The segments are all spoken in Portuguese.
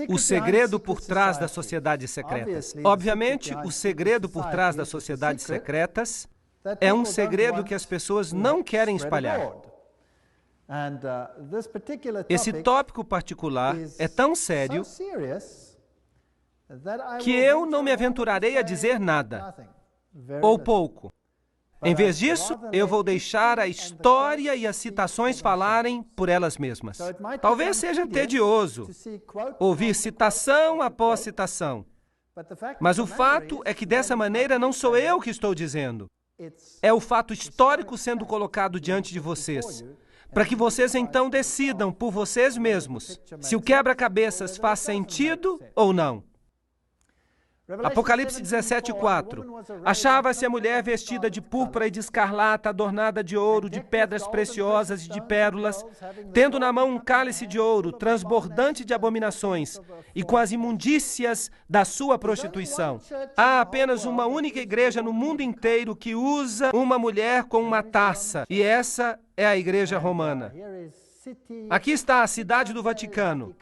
O segredo por trás das sociedades secretas. Obviamente, o segredo por trás das sociedades secretas é um segredo que as pessoas não querem espalhar. Esse tópico particular é tão sério que eu não me aventurarei a dizer nada, ou pouco. Em vez disso, eu vou deixar a história e as citações falarem por elas mesmas. Talvez seja tedioso ouvir citação após citação, mas o fato é que dessa maneira não sou eu que estou dizendo. É o fato histórico sendo colocado diante de vocês, para que vocês então decidam por vocês mesmos se o quebra-cabeças faz sentido ou não. Apocalipse 17:4. Achava-se a mulher vestida de púrpura e de escarlata, adornada de ouro, de pedras preciosas e de pérolas, tendo na mão um cálice de ouro, transbordante de abominações, e com as imundícias da sua prostituição. Há apenas uma única igreja no mundo inteiro que usa uma mulher com uma taça, e essa é a Igreja Romana. Aqui está a cidade do Vaticano.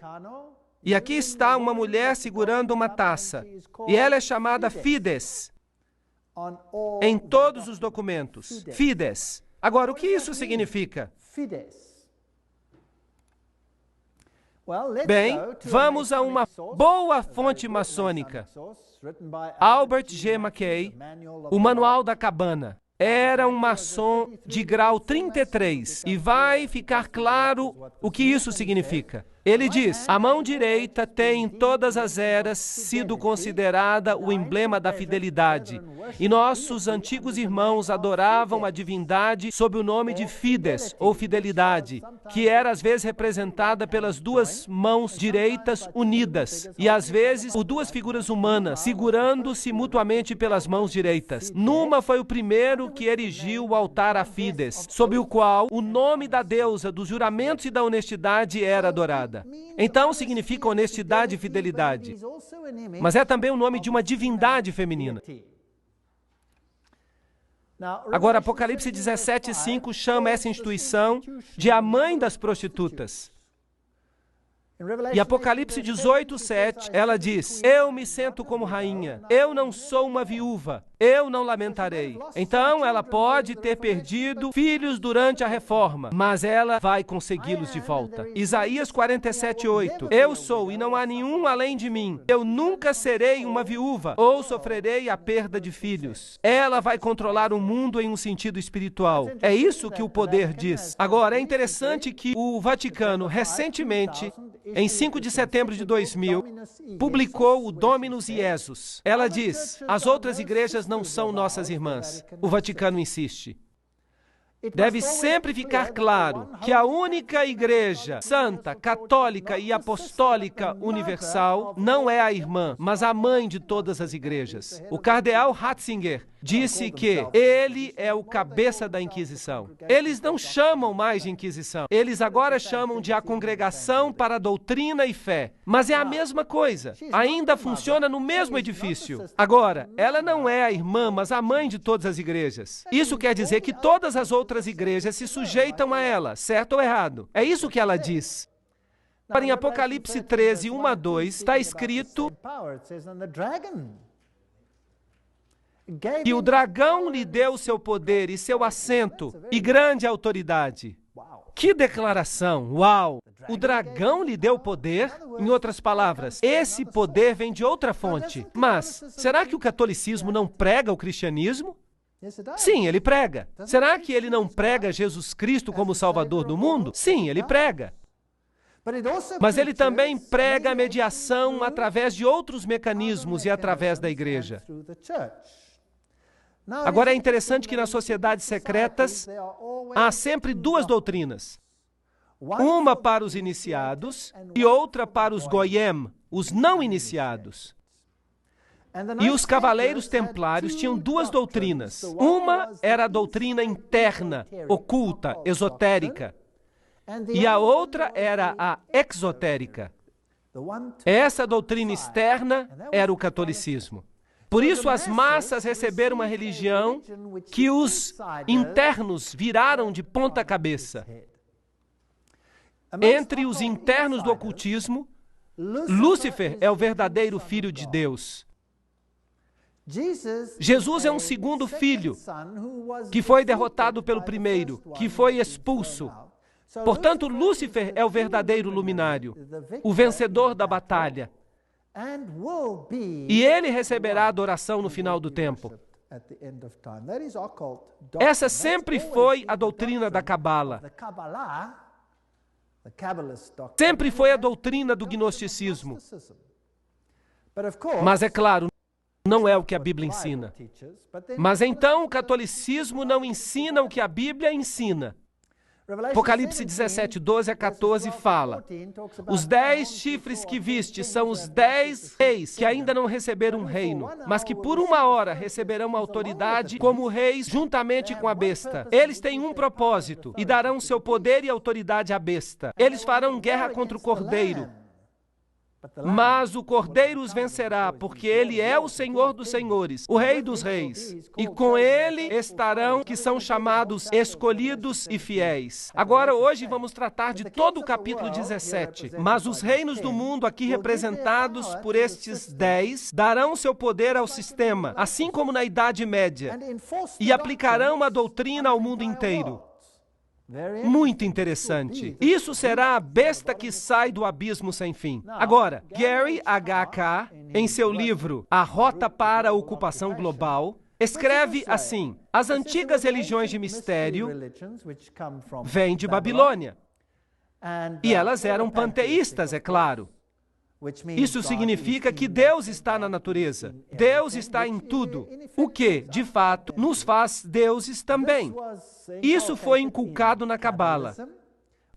E aqui está uma mulher segurando uma taça. E ela é chamada Fides em todos os documentos. Fides. Agora, o que isso significa? Bem, vamos a uma boa fonte maçônica. Albert G. Mackay, o Manual da Cabana. Era um maçom de grau 33. E vai ficar claro o que isso significa. Ele diz: a mão direita tem em todas as eras sido considerada o emblema da fidelidade. E nossos antigos irmãos adoravam a divindade sob o nome de Fides, ou fidelidade, que era às vezes representada pelas duas mãos direitas unidas, e às vezes por duas figuras humanas, segurando-se mutuamente pelas mãos direitas. Numa foi o primeiro que erigiu o altar a Fides, sob o qual o nome da deusa dos juramentos e da honestidade era adorada. Então significa honestidade e fidelidade, mas é também o nome de uma divindade feminina. Agora, Apocalipse 17:5 chama essa instituição de a mãe das prostitutas. E Apocalipse 18:7, ela diz: eu me sento como rainha, eu não sou uma viúva, eu não lamentarei. Então ela pode ter perdido filhos durante a reforma, mas ela vai consegui-los de volta. Isaías 47:8, eu sou e não há nenhum além de mim, eu nunca serei uma viúva, ou sofrerei a perda de filhos. Ela vai controlar o mundo em um sentido espiritual. É isso que o poder diz. Agora, é interessante que o Vaticano, recentemente, em 5 de setembro de 2000, publicou o Dominus Iesus. Ela diz: as outras igrejas não são nossas irmãs. O Vaticano insiste. Deve sempre ficar claro que a única igreja santa, católica e apostólica universal não é a irmã, mas a mãe de todas as igrejas. O cardeal Ratzinger disse que ele é o cabeça da Inquisição. Eles não chamam mais de Inquisição. Eles agora chamam de a Congregação para a Doutrina e Fé. Mas é a mesma coisa. Ainda funciona no mesmo edifício. Agora, ela não é a irmã, mas a mãe de todas as igrejas. Isso quer dizer que todas as outras igrejas se sujeitam a ela, certo ou errado? É isso que ela diz. Em Apocalipse 13, 1-2, está escrito que o dragão lhe deu seu poder e seu assento e grande autoridade. Que declaração! Uau! O dragão lhe deu poder? Em outras palavras, esse poder vem de outra fonte. Mas, será que o catolicismo não prega o cristianismo? Sim, ele prega. Será que ele não prega Jesus Cristo como Salvador do mundo? Sim, ele prega. Mas ele também prega a mediação através de outros mecanismos e através da igreja. Agora, é interessante que nas sociedades secretas há sempre duas doutrinas. Uma para os iniciados e outra para os goyim, os não iniciados. E os cavaleiros templários tinham duas doutrinas. Uma era a doutrina interna, oculta, esotérica. E a outra era a exotérica. Essa doutrina externa era o catolicismo. Por isso, as massas receberam uma religião que os internos viraram de ponta cabeça. Entre os internos do ocultismo, Lúcifer é o verdadeiro filho de Deus. Jesus é um segundo filho que foi derrotado pelo primeiro, que foi expulso. Portanto, Lúcifer é o verdadeiro luminário, o vencedor da batalha. E ele receberá adoração no final do tempo. Essa sempre foi a doutrina da Cabala. Sempre foi a doutrina do gnosticismo. Mas é claro, não é o que a Bíblia ensina. Mas então o catolicismo não ensina o que a Bíblia ensina. Apocalipse 17, 12 a 14 fala: os 10 chifres que viste são os 10 reis que ainda não receberam um reino, mas que por uma hora receberão autoridade como reis juntamente com a besta. Eles têm um propósito e darão seu poder e autoridade à besta. Eles farão guerra contra o Cordeiro. Mas o Cordeiro os vencerá, porque ele é o Senhor dos senhores, o Rei dos reis. E com ele estarão que são chamados escolhidos e fiéis. Agora, hoje, vamos tratar de todo o capítulo 17. Mas os reinos do mundo, aqui representados por estes 10, darão seu poder ao sistema, assim como na Idade Média, e aplicarão a doutrina ao mundo inteiro. Muito interessante. Isso será a besta que sai do abismo sem fim. Agora, Gary H.K., em seu livro A Rota para a Ocupação Global, escreve assim: as antigas religiões de mistério vêm de Babilônia. E elas eram panteístas, é claro. Isso significa que Deus está na natureza. Deus está em tudo. O que, de fato, nos faz deuses também. Isso foi inculcado na Cabala,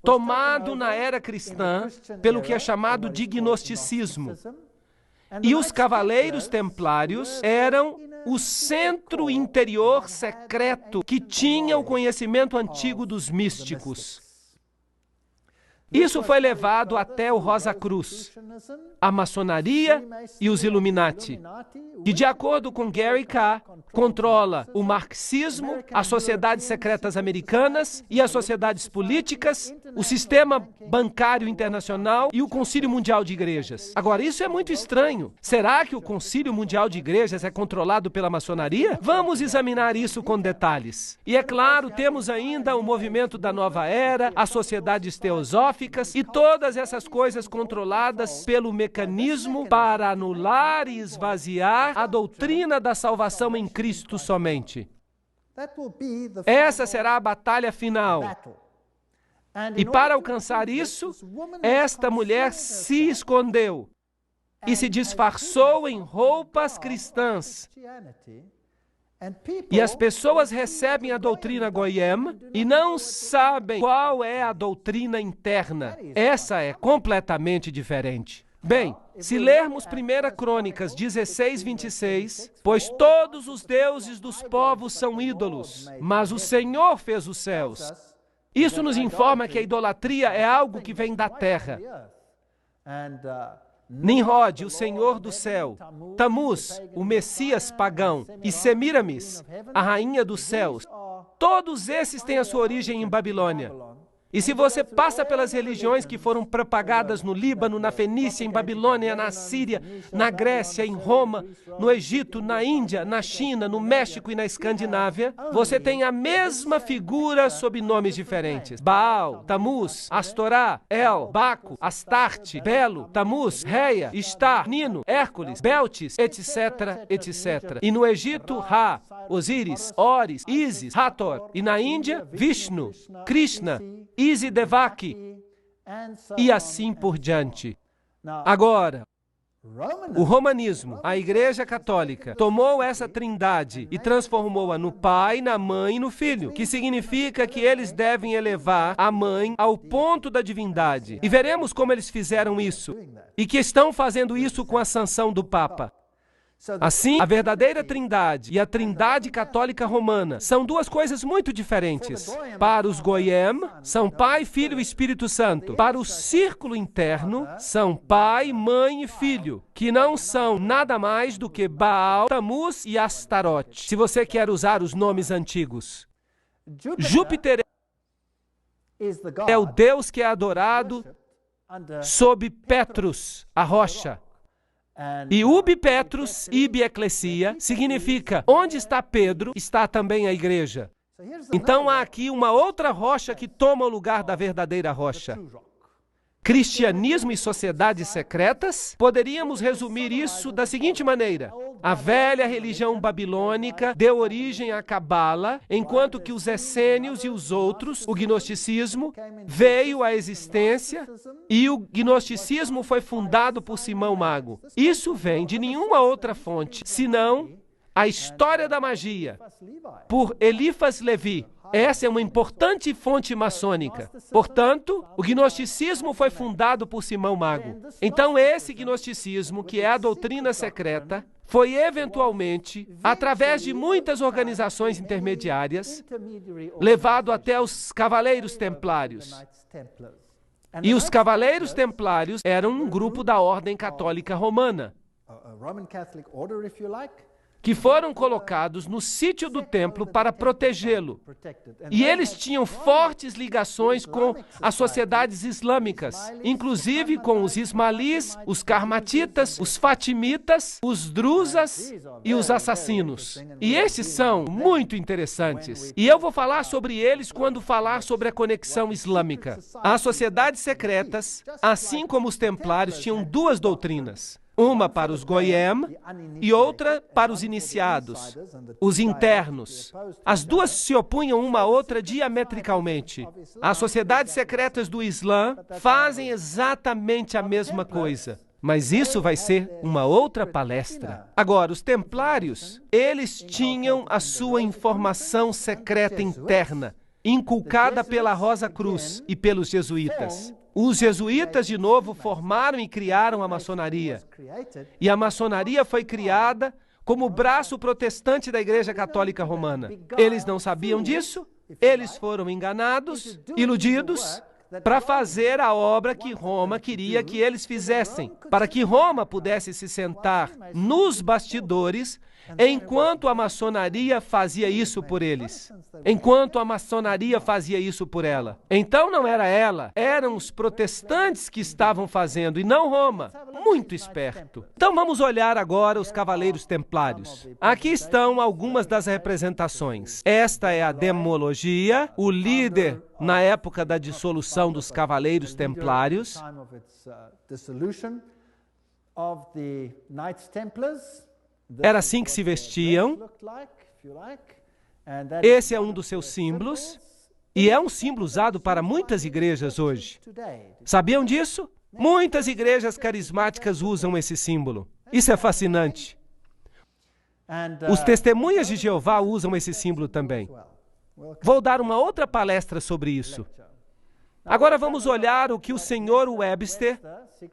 tomado na era cristã pelo que é chamado de gnosticismo. E os cavaleiros templários eram o centro interior secreto que tinha o conhecimento antigo dos místicos. Isso foi levado até o Rosa Cruz, a maçonaria e os Illuminati, que, de acordo com Gary K., controla o marxismo, as sociedades secretas americanas e as sociedades políticas, o sistema bancário internacional e o Concílio Mundial de Igrejas. Agora, isso é muito estranho. Será que o Concílio Mundial de Igrejas é controlado pela maçonaria? Vamos examinar isso com detalhes. E é claro, temos ainda o movimento da Nova Era, as sociedades teosóficas, e todas essas coisas controladas pelo mecanismo para anular e esvaziar a doutrina da salvação em Cristo somente. Essa será a batalha final. E para alcançar isso, esta mulher se escondeu e se disfarçou em roupas cristãs. E as pessoas recebem a doutrina Goyim e não sabem qual é a doutrina interna. Essa é completamente diferente. Bem, se lermos 1 Crônicas 16, 26, pois todos os deuses dos povos são ídolos, mas o Senhor fez os céus. Isso nos informa que a idolatria é algo que vem da terra. Nimrod, o Senhor do céu, Tamuz, o Messias pagão, e Semiramis, a rainha dos céus, todos esses têm a sua origem em Babilônia. E se você passa pelas religiões que foram propagadas no Líbano, na Fenícia, em Babilônia, na Síria, na Grécia, em Roma, no Egito, na Índia, na China, no México e na Escandinávia, você tem a mesma figura sob nomes diferentes. Baal, Tamuz, Astorá, El, Baco, Astarte, Belo, Tamuz, Reia, Istar, Nino, Hércules, Beltis, etc., etc. E no Egito, Ra, Osíris, Oris, Ísis, Hathor. E na Índia, Vishnu, Krishna, Isidevaki, e assim por diante. Agora, o romanismo, a Igreja Católica, tomou essa trindade e transformou-a no Pai, na Mãe e no Filho, que significa que eles devem elevar a Mãe ao ponto da divindade. E veremos como eles fizeram isso, e que estão fazendo isso com a sanção do Papa. Assim, a verdadeira trindade e a trindade católica romana são duas coisas muito diferentes. Para os Goyim, são Pai, Filho e Espírito Santo. Para o círculo interno, são Pai, Mãe e Filho, que não são nada mais do que Baal, Tamuz e Astarote, se você quer usar os nomes antigos. Júpiter é o Deus que é adorado sob Petrus, a rocha. E ubi Petrus, ibi ecclesia, significa, onde está Pedro, está também a igreja. Então há aqui uma outra rocha que toma o lugar da verdadeira rocha. Cristianismo e sociedades secretas? Poderíamos resumir isso da seguinte maneira: a velha religião babilônica deu origem à Cabala, enquanto que os essênios e os outros, o gnosticismo, veio à existência e o gnosticismo foi fundado por Simão Mago. Isso vem de nenhuma outra fonte, senão a história da magia, por Eliphas Levi. Essa é uma importante fonte maçônica. Portanto, o gnosticismo foi fundado por Simão Mago. Então, esse gnosticismo, que é a doutrina secreta, foi eventualmente, através de muitas organizações intermediárias, levado até os Cavaleiros Templários. E os Cavaleiros Templários eram um grupo da Ordem Católica Romana, que foram colocados no sítio do templo para protegê-lo. E eles tinham fortes ligações com as sociedades islâmicas, inclusive com os ismaelis, os carmatitas, os fatimitas, os druzas e os assassinos. E esses são muito interessantes. E eu vou falar sobre eles quando falar sobre a conexão islâmica. As sociedades secretas, assim como os templários, tinham duas doutrinas. Uma para os Goyim e outra para os iniciados, os internos. As duas se opunham uma à outra diametricalmente. As sociedades secretas do Islã fazem exatamente a mesma coisa. Mas isso vai ser uma outra palestra. Agora, os templários, eles tinham a sua informação secreta interna, inculcada pela Rosa Cruz e pelos jesuítas. Os jesuítas, de novo, formaram e criaram a maçonaria. E a maçonaria foi criada como o braço protestante da Igreja Católica Romana. Eles não sabiam disso, eles foram enganados, iludidos, para fazer a obra que Roma queria que eles fizessem, para que Roma pudesse se sentar nos bastidores enquanto a maçonaria fazia isso por eles, enquanto a maçonaria fazia isso por ela. Então não era ela, eram os protestantes que estavam fazendo e não Roma. Muito esperto. Então vamos olhar agora os Cavaleiros Templários. Aqui estão algumas das representações. Esta é a demologia, o líder na época da dissolução dos Cavaleiros Templários. Era assim que se vestiam. Esse é um dos seus símbolos. E é um símbolo usado para muitas igrejas hoje. Sabiam disso? Muitas igrejas carismáticas usam esse símbolo. Isso é fascinante. Os testemunhas de Jeová usam esse símbolo também. Vou dar uma outra palestra sobre isso. Agora vamos olhar o que o Sr. Webster,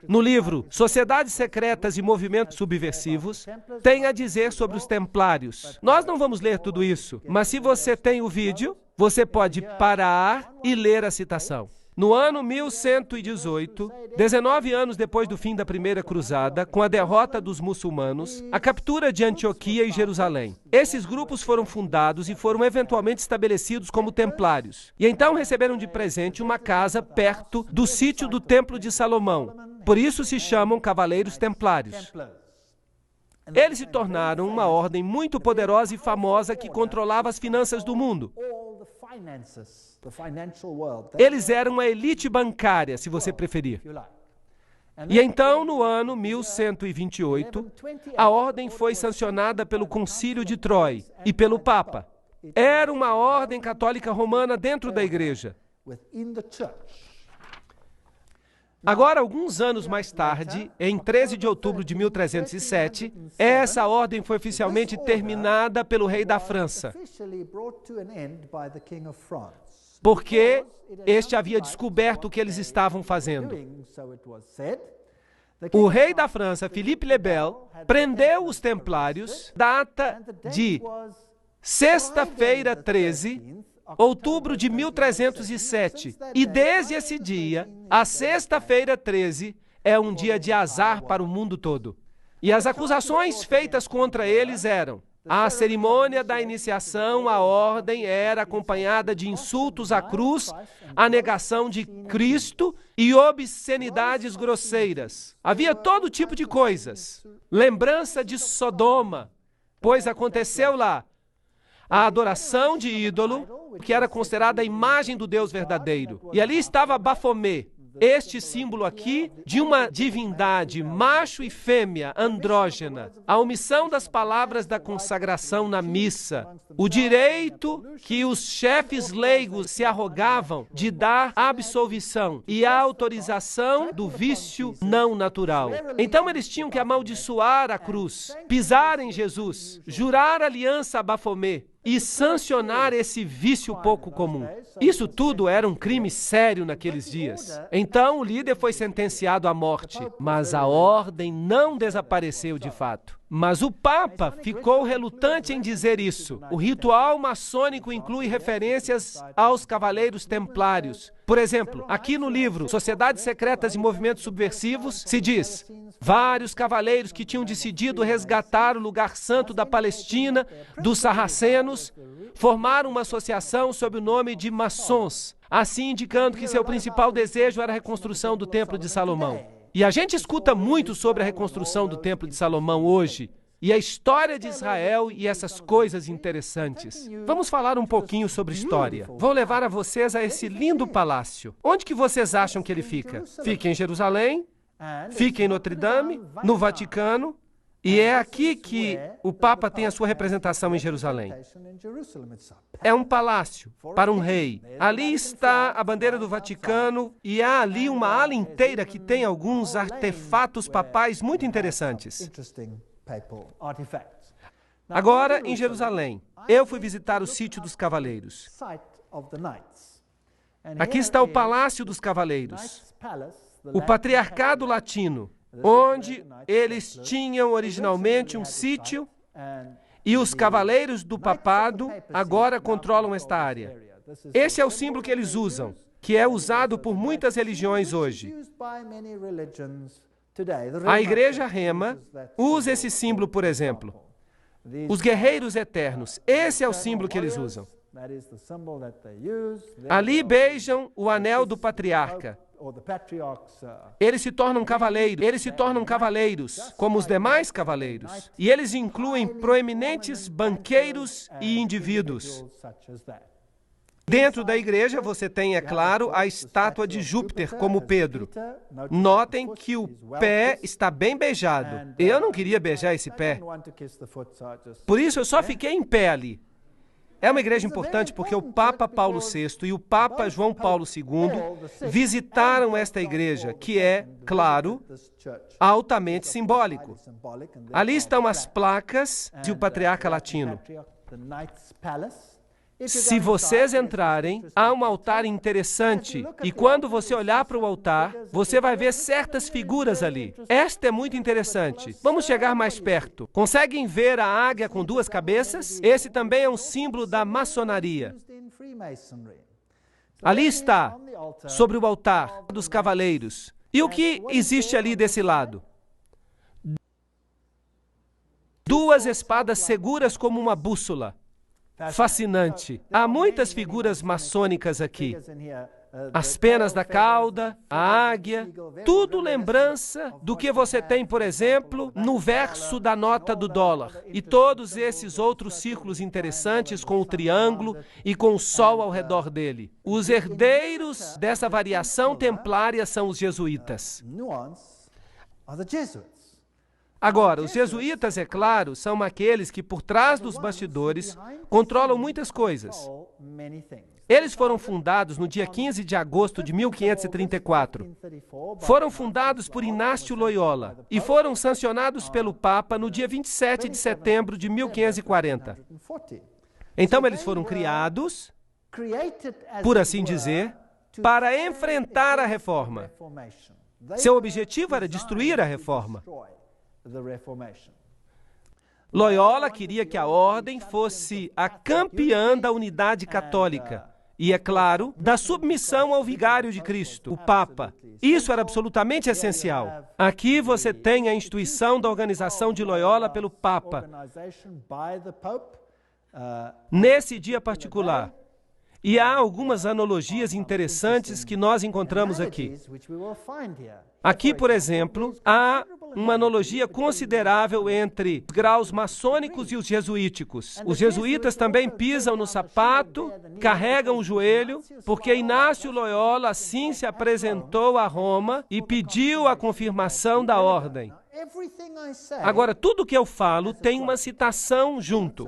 no livro Sociedades Secretas e Movimentos Subversivos, tem a dizer sobre os templários. Nós não vamos ler tudo isso, mas se você tem o vídeo, você pode parar e ler a citação. No ano 1118, 19 anos depois do fim da Primeira Cruzada, com a derrota dos muçulmanos, a captura de Antioquia e Jerusalém. Esses grupos foram fundados e foram eventualmente estabelecidos como templários. E então receberam de presente uma casa perto do sítio do Templo de Salomão. Por isso se chamam Cavaleiros Templários. Eles se tornaram uma ordem muito poderosa e famosa que controlava as finanças do mundo. Eles eram uma elite bancária, se você preferir. E então, no ano 1128, a ordem foi sancionada pelo Concílio de Troy e pelo Papa. Era uma ordem católica romana dentro da igreja. Agora, alguns anos mais tarde, em 13 de outubro de 1307, essa ordem foi oficialmente terminada pelo rei da França, porque este havia descoberto o que eles estavam fazendo. O rei da França, Philippe le Bel, prendeu os templários, data de sexta-feira 13, outubro de 1307. E desde esse dia, a sexta-feira 13 é um dia de azar para o mundo todo. E as acusações feitas contra eles eram: a cerimônia da iniciação à ordem era acompanhada de insultos à cruz, a negação de Cristo e obscenidades grosseiras. Havia todo tipo de coisas. Lembrança de Sodoma, pois aconteceu lá a adoração de ídolo, que era considerada a imagem do Deus verdadeiro. E ali estava Bafomé, este símbolo aqui de uma divindade, macho e fêmea, andrógena. A omissão das palavras da consagração na missa. O direito que os chefes leigos se arrogavam de dar absolvição e a autorização do vício não natural. Então eles tinham que amaldiçoar a cruz, pisar em Jesus, jurar aliança a Bafomé e sancionar esse vício pouco comum. Isso tudo era um crime sério naqueles dias. Então o líder foi sentenciado à morte, mas a ordem não desapareceu de fato. Mas o Papa ficou relutante em dizer isso. O ritual maçônico inclui referências aos cavaleiros templários. Por exemplo, aqui no livro Sociedades Secretas e Movimentos Subversivos, se diz: vários cavaleiros que tinham decidido resgatar o lugar santo da Palestina dos sarracenos formaram uma associação sob o nome de maçons, assim indicando que seu principal desejo era a reconstrução do Templo de Salomão. E a gente escuta muito sobre a reconstrução do Templo de Salomão hoje, e a história de Israel e essas coisas interessantes. Vamos falar um pouquinho sobre história. Vou levar a vocês a esse lindo palácio. Onde que vocês acham que ele fica? Fica em Jerusalém, fica em Notre Dame, no Vaticano, e é aqui que o Papa tem a sua representação em Jerusalém. É um palácio para um rei. Ali está a bandeira do Vaticano e há ali uma ala inteira que tem alguns artefatos papais muito interessantes. Agora, em Jerusalém, eu fui visitar o sítio dos cavaleiros. Aqui está o Palácio dos Cavaleiros, o patriarcado latino, onde eles tinham originalmente um sítio e os cavaleiros do papado agora controlam esta área. Esse é o símbolo que eles usam, que é usado por muitas religiões hoje. A Igreja Rema usa esse símbolo, por exemplo. Os guerreiros eternos, esse é o símbolo que eles usam. Ali beijam o anel do patriarca. Eles se tornam cavaleiros, como os demais cavaleiros. E eles incluem proeminentes banqueiros e indivíduos. Dentro da igreja você tem, é claro, a estátua de Júpiter, como Pedro. Notem que o pé está bem beijado. Eu não queria beijar esse pé. Por isso eu só fiquei em pé ali. É uma igreja importante porque o Papa Paulo VI e o Papa João Paulo II visitaram esta igreja, que é, claro, altamente simbólico. Ali estão as placas do patriarca latino. Se vocês entrarem, há um altar interessante, e quando você olhar para o altar, você vai ver certas figuras ali. Esta é muito interessante. Vamos chegar mais perto. Conseguem ver a águia com duas cabeças? Esse também é um símbolo da maçonaria. Ali está, sobre o altar dos cavaleiros. E o que existe ali desse lado? Duas espadas seguras como uma bússola. Fascinante. Há muitas figuras maçônicas aqui. As penas da cauda, a águia, tudo lembrança do que você tem, por exemplo, no verso da nota do dólar. E todos esses outros círculos interessantes com o triângulo e com o sol ao redor dele. Os herdeiros dessa variação templária são os jesuítas. Agora, os jesuítas, é claro, são aqueles que, por trás dos bastidores, controlam muitas coisas. Eles foram fundados no dia 15 de agosto de 1534. Foram fundados por Inácio Loyola e foram sancionados pelo Papa no dia 27 de setembro de 1540. Então, eles foram criados, por assim dizer, para enfrentar a reforma. Seu objetivo era destruir a reforma. Loyola queria que a ordem fosse a campeã da unidade católica e, é claro, da submissão ao vigário de Cristo, o Papa. Isso era absolutamente essencial. Aqui você tem a instituição da organização de Loyola pelo Papa. Nesse dia particular, E há algumas analogias interessantes que nós encontramos aqui. Aqui, por exemplo, há uma analogia considerável entre os graus maçônicos e os jesuíticos. Os jesuítas também pisam no sapato, carregam o joelho, porque Inácio Loyola assim se apresentou a Roma e pediu a confirmação da ordem. Agora, tudo que eu falo tem uma citação junto.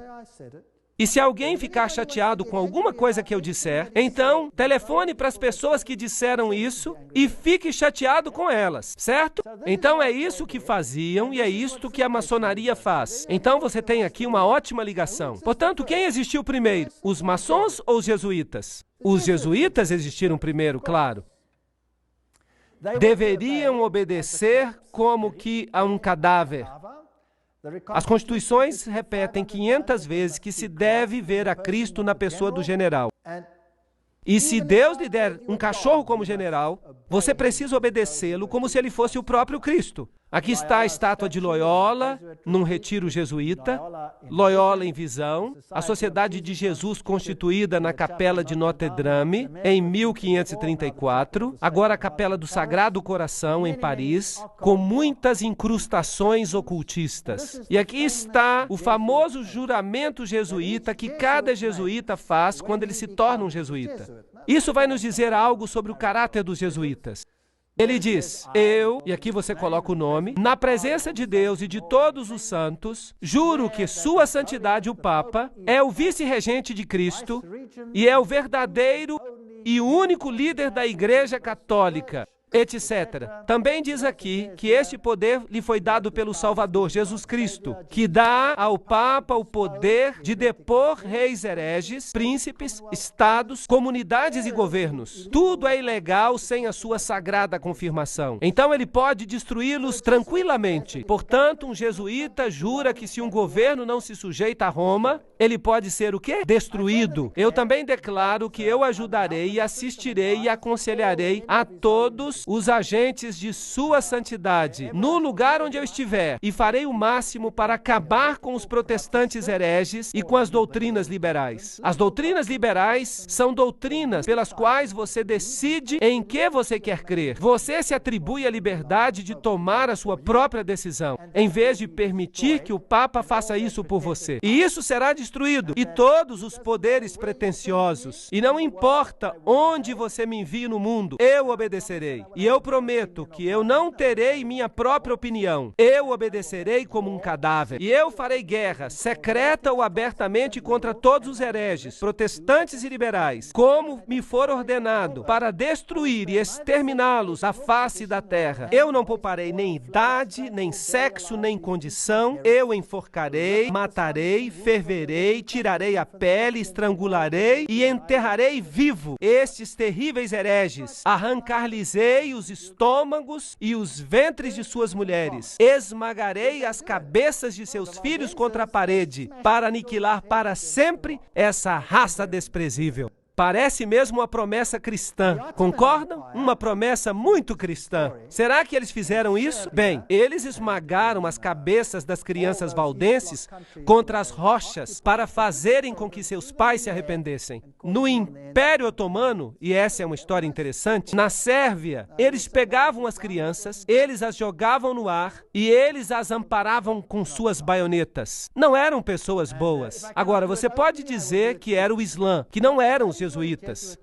E se alguém ficar chateado com alguma coisa que eu disser, então telefone para as pessoas que disseram isso e fique chateado com elas, certo? Então é isso que faziam e é isto que a maçonaria faz. Então você tem aqui uma ótima ligação. Portanto, quem existiu primeiro? Os maçons ou os jesuítas? Os jesuítas existiram primeiro, claro. Deveriam obedecer como que a um cadáver. As constituições repetem 500 vezes que se deve ver a Cristo na pessoa do general. E se Deus lhe der um cachorro como general, você precisa obedecê-lo como se ele fosse o próprio Cristo. Aqui está a estátua de Loyola, num retiro jesuíta, Loyola em visão, a Sociedade de Jesus constituída na Capela de Notre Dame, em 1534, agora a Capela do Sagrado Coração, em Paris, com muitas incrustações ocultistas. E aqui está o famoso juramento jesuíta que cada jesuíta faz quando ele se torna um jesuíta. Isso vai nos dizer algo sobre o caráter dos jesuítas. Ele diz, eu, e aqui você coloca o nome, na presença de Deus e de todos os santos, juro que Sua Santidade o Papa é o vice-regente de Cristo e é o verdadeiro e único líder da Igreja Católica, etc. Também diz aqui que este poder lhe foi dado pelo Salvador, Jesus Cristo, que dá ao Papa o poder de depor reis hereges, príncipes, estados, comunidades e governos. Tudo é ilegal sem a sua sagrada confirmação. Então ele pode destruí-los tranquilamente. Portanto, um jesuíta jura que se um governo não se sujeita a Roma, ele pode ser o quê? Destruído. Eu também declaro que eu ajudarei e assistirei e aconselharei a todos os agentes de Sua Santidade, no lugar onde eu estiver, e farei o máximo para acabar com os protestantes hereges e com as doutrinas liberais. As doutrinas liberais são doutrinas pelas quais você decide em que você quer crer. Você se atribui a liberdade de tomar a sua própria decisão, em vez de permitir que o Papa faça isso por você. E isso será destruído, e todos os poderes pretensiosos. E não importa onde você me envie no mundo, eu obedecerei. E eu prometo que eu não terei minha própria opinião. Eu obedecerei como um cadáver. E eu farei guerra, secreta ou abertamente, contra todos os hereges, protestantes e liberais, como me for ordenado, para destruir e exterminá-los à face da terra. Eu não pouparei nem idade, nem sexo, nem condição. Eu enforcarei, matarei, ferverei, tirarei a pele, estrangularei e enterrarei vivo estes terríveis hereges. Arrancar-lhes-ei os estômagos e os ventres de suas mulheres. Esmagarei as cabeças de seus filhos contra a parede, para aniquilar para sempre essa raça desprezível. Parece mesmo uma promessa cristã, concordam? Uma promessa muito cristã. Será que eles fizeram isso? Bem, eles esmagaram as cabeças das crianças valdenses contra as rochas para fazerem com que seus pais se arrependessem. No Império Otomano, e essa é uma história interessante, na Sérvia, eles pegavam as crianças, eles as jogavam no ar e eles as amparavam com suas baionetas. Não eram pessoas boas. Agora, você pode dizer que era o Islã, que não eram os jesuítas.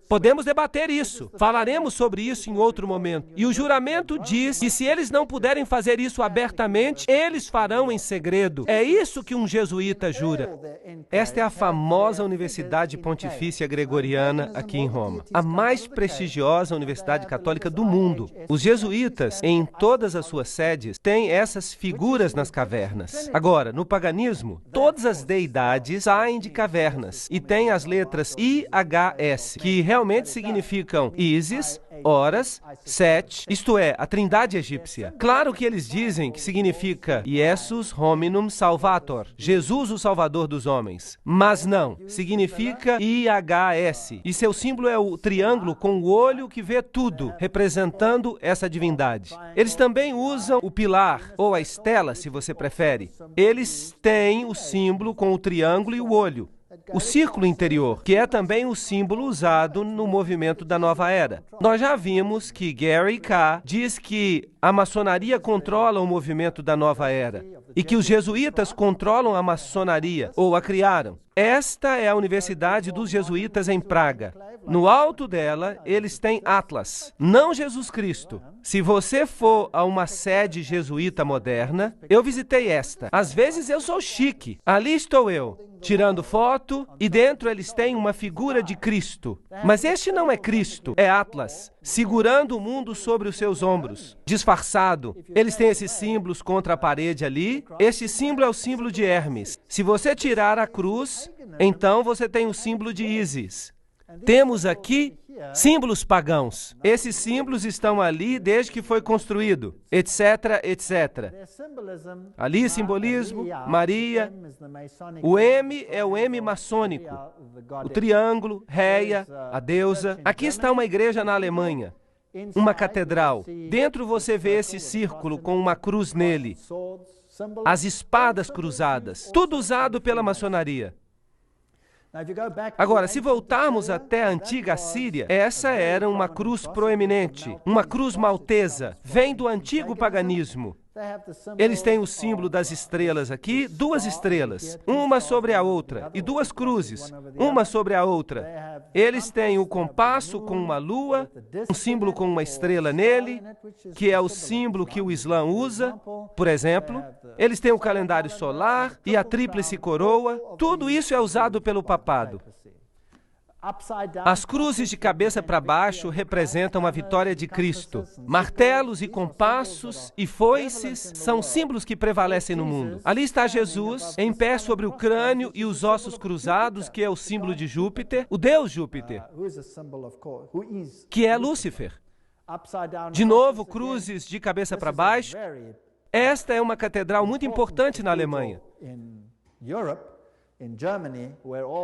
Podemos debater isso. Falaremos sobre isso em outro momento. E o juramento diz que se eles não puderem fazer isso abertamente, eles farão em segredo. É isso que um jesuíta jura. Esta é a famosa Universidade Pontifícia Gregoriana aqui em Roma, a mais prestigiosa universidade católica do mundo. Os jesuítas, em todas as suas sedes, têm essas figuras nas cavernas. Agora, no paganismo, todas as deidades saem de cavernas e têm as letras IHS, que realmente significam Isis, Horus, Set, isto é, a trindade egípcia. Claro que eles dizem que significa Jesus Hominum Salvator, Jesus o Salvador dos homens, mas não, significa IHS, e seu símbolo é o triângulo com o olho que vê tudo, representando essa divindade. Eles também usam o pilar, ou a estela, se você prefere. Eles têm o símbolo com o triângulo e o olho. o círculo interior, que é também o símbolo usado no movimento da Nova Era. Nós já vimos que Gary K. diz que a maçonaria controla o movimento da Nova Era e que os jesuítas controlam a maçonaria, ou a criaram. Esta é a Universidade dos Jesuítas em Praga. No alto dela, eles têm Atlas, não Jesus Cristo. Se você for a uma sede jesuíta moderna, eu visitei esta. Às vezes eu sou chique. Ali estou eu, tirando foto, e dentro eles têm uma figura de Cristo. Mas este não é Cristo, é Atlas, segurando o mundo sobre os seus ombros, disfarçado. Eles têm esses símbolos contra a parede ali. Este símbolo é o símbolo de Hermes. Se você tirar a cruz, então você tem o símbolo de Ísis. Temos aqui símbolos pagãos. Esses símbolos estão ali desde que foi construído, etc, etc. Ali, simbolismo, Maria. O M é o M maçônico. O triângulo, Réia, a deusa. Aqui está uma igreja na Alemanha, uma catedral. Dentro você vê esse círculo com uma cruz nele. As espadas cruzadas. Tudo usado pela maçonaria. Agora, se voltarmos até a antiga Síria, essa era uma cruz proeminente, uma cruz maltesa, vem do antigo paganismo. Eles têm o símbolo das estrelas aqui, duas estrelas, uma sobre a outra, e duas cruzes, uma sobre a outra. Eles têm o compasso com uma lua, um símbolo com uma estrela nele, que é o símbolo que o Islã usa, por exemplo. Eles têm o calendário solar e a tríplice coroa. Tudo isso é usado pelo papado. As cruzes de cabeça para baixo representam a vitória de Cristo. Martelos e compassos e foices são símbolos que prevalecem no mundo. Ali está Jesus, em pé sobre o crânio e os ossos cruzados, que é o símbolo de Júpiter, o deus Júpiter, que é Lúcifer. De novo, cruzes de cabeça para baixo. Esta é uma catedral muito importante na Alemanha.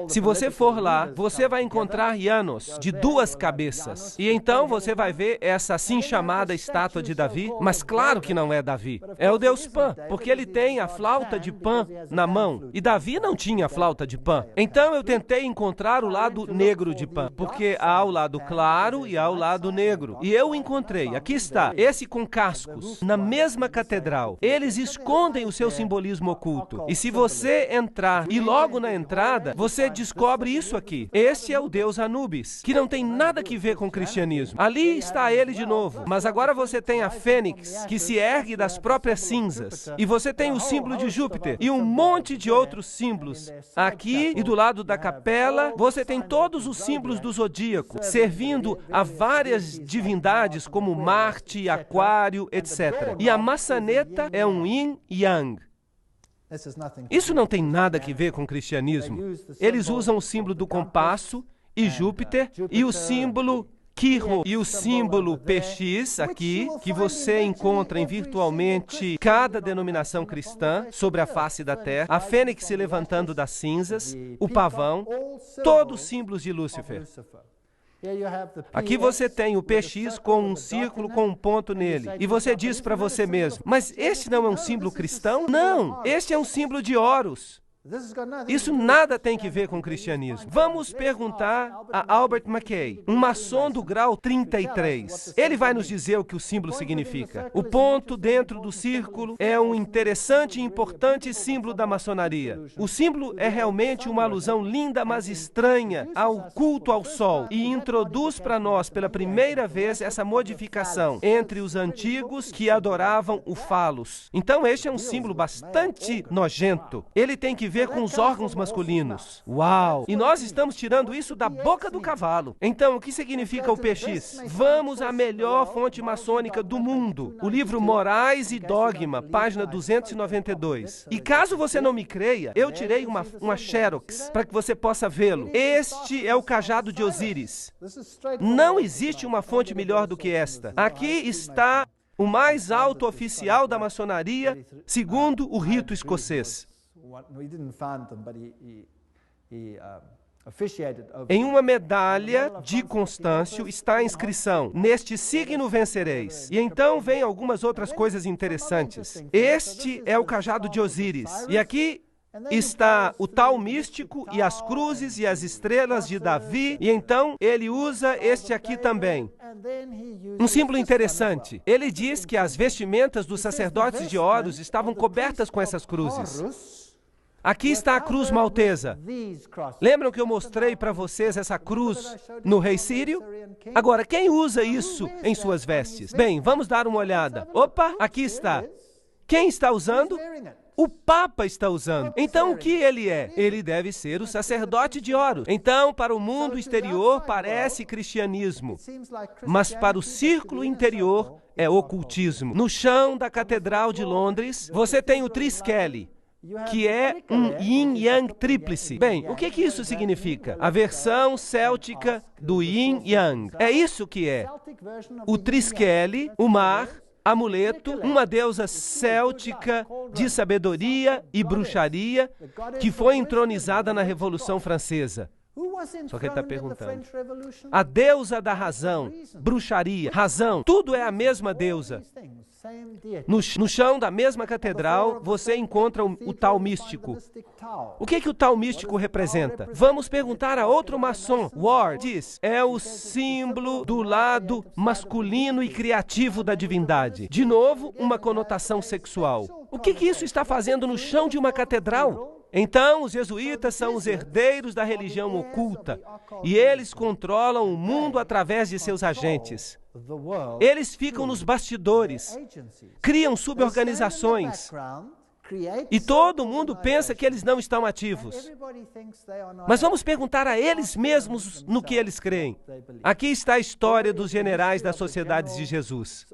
Se você for lá, você vai encontrar Janos de duas cabeças. E então você vai ver essa assim chamada estátua de Davi, mas claro que não é Davi. É o deus Pan, porque ele tem a flauta de Pan na mão. E Davi não tinha a flauta de Pan. Então eu tentei encontrar o lado negro de Pan, porque há o lado claro e há o lado negro. E eu encontrei. Aqui está, esse com cascos, na mesma catedral. Eles escondem o seu simbolismo oculto. E se você entrar e logo na entrada, você descobre isso aqui. Este é o deus Anubis, que não tem nada que ver com o cristianismo. Ali está ele de novo. Mas agora você tem a fênix, que se ergue das próprias cinzas. E você tem o símbolo de Júpiter e um monte de outros símbolos. Aqui e do lado da capela, você tem todos os símbolos do zodíaco, servindo a várias divindades como Marte, Aquário, etc. E a maçaneta é um yin e yang. Isso não tem nada a ver com o cristianismo. Eles usam o símbolo do compasso e Júpiter e o símbolo Quirro e o símbolo PX aqui, que você encontra em virtualmente cada denominação cristã sobre a face da terra, a fênix se levantando das cinzas, o pavão, todos símbolos de Lúcifer. Aqui você tem o PX com um círculo com um ponto nele. E você diz para você mesmo, mas este não é um símbolo cristão? Não, este é um símbolo de Horus. Isso nada tem que ver com o cristianismo. Vamos perguntar a Albert Mackay, um maçom do grau 33. Ele vai nos dizer o que o símbolo significa. O ponto dentro do círculo é um interessante e importante símbolo da maçonaria. O símbolo é realmente uma alusão linda, mas estranha ao culto ao sol e introduz para nós pela primeira vez essa modificação entre os antigos que adoravam o falos. Então este é um símbolo bastante nojento. Ele tem que ver com os órgãos masculinos. Uau! E nós estamos tirando isso da boca do cavalo. Então, o que significa o PX? Vamos à melhor fonte maçônica do mundo. O livro Morais e Dogma, página 292. E caso você não me creia, eu tirei uma xerox para que você possa vê-lo. Este é o cajado de Osíris. Não existe uma fonte melhor do que esta. Aqui está o mais alto oficial da maçonaria, segundo o rito escocês. Em uma medalha de Constâncio está a inscrição: neste signo vencereis. E então vem algumas outras coisas interessantes. Este é o cajado de Osíris. E aqui está o tal místico e as cruzes e as estrelas de Davi, e então ele usa este aqui também. Um símbolo interessante. Ele diz que as vestimentas dos sacerdotes de Horus estavam cobertas com essas cruzes. Aqui está a cruz maltesa. Lembram que eu mostrei para vocês essa cruz no rei sírio? Agora, quem usa isso em suas vestes? Bem, vamos dar uma olhada. Opa, aqui está. Quem está usando? O Papa está usando. Então, o que ele é? Ele deve ser o sacerdote de Horus. Então, para o mundo exterior, parece cristianismo. Mas para o círculo interior, é ocultismo. No chão da Catedral de Londres, você tem o Triskele, que é um yin-yang tríplice. Bem, o que isso significa? A versão céltica do yin-yang. É isso que é. O Triskele, o mar, amuleto, uma deusa céltica de sabedoria e bruxaria que foi entronizada na Revolução Francesa. Só que ele está perguntando. A deusa da razão, bruxaria, razão, tudo é a mesma deusa. No chão da mesma catedral, você encontra o tal místico. O que o tal místico representa? Vamos perguntar a outro maçom. Ward diz, é o símbolo do lado masculino e criativo da divindade. De novo, uma conotação sexual. O que isso está fazendo no chão de uma catedral? Então, os jesuítas são os herdeiros da religião oculta, e eles controlam o mundo através de seus agentes. Eles ficam nos bastidores, criam suborganizações, e todo mundo pensa que eles não estão ativos. Mas vamos perguntar a eles mesmos no que eles creem. Aqui está a história dos generais das Sociedades de Jesus.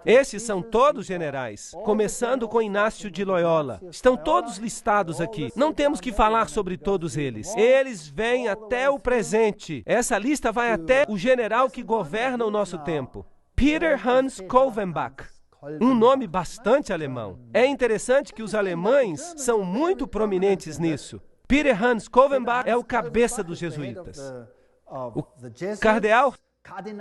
Esses são todos generais, começando com Inácio de Loyola. Estão todos listados aqui. Não temos que falar sobre todos eles. Eles vêm até o presente. Essa lista vai até o general que governa o nosso tempo. Peter Hans Kolvenbach. Um nome bastante alemão. É interessante que os alemães são muito prominentes nisso. Peter Hans Kolvenbach é o cabeça dos jesuítas. O cardeal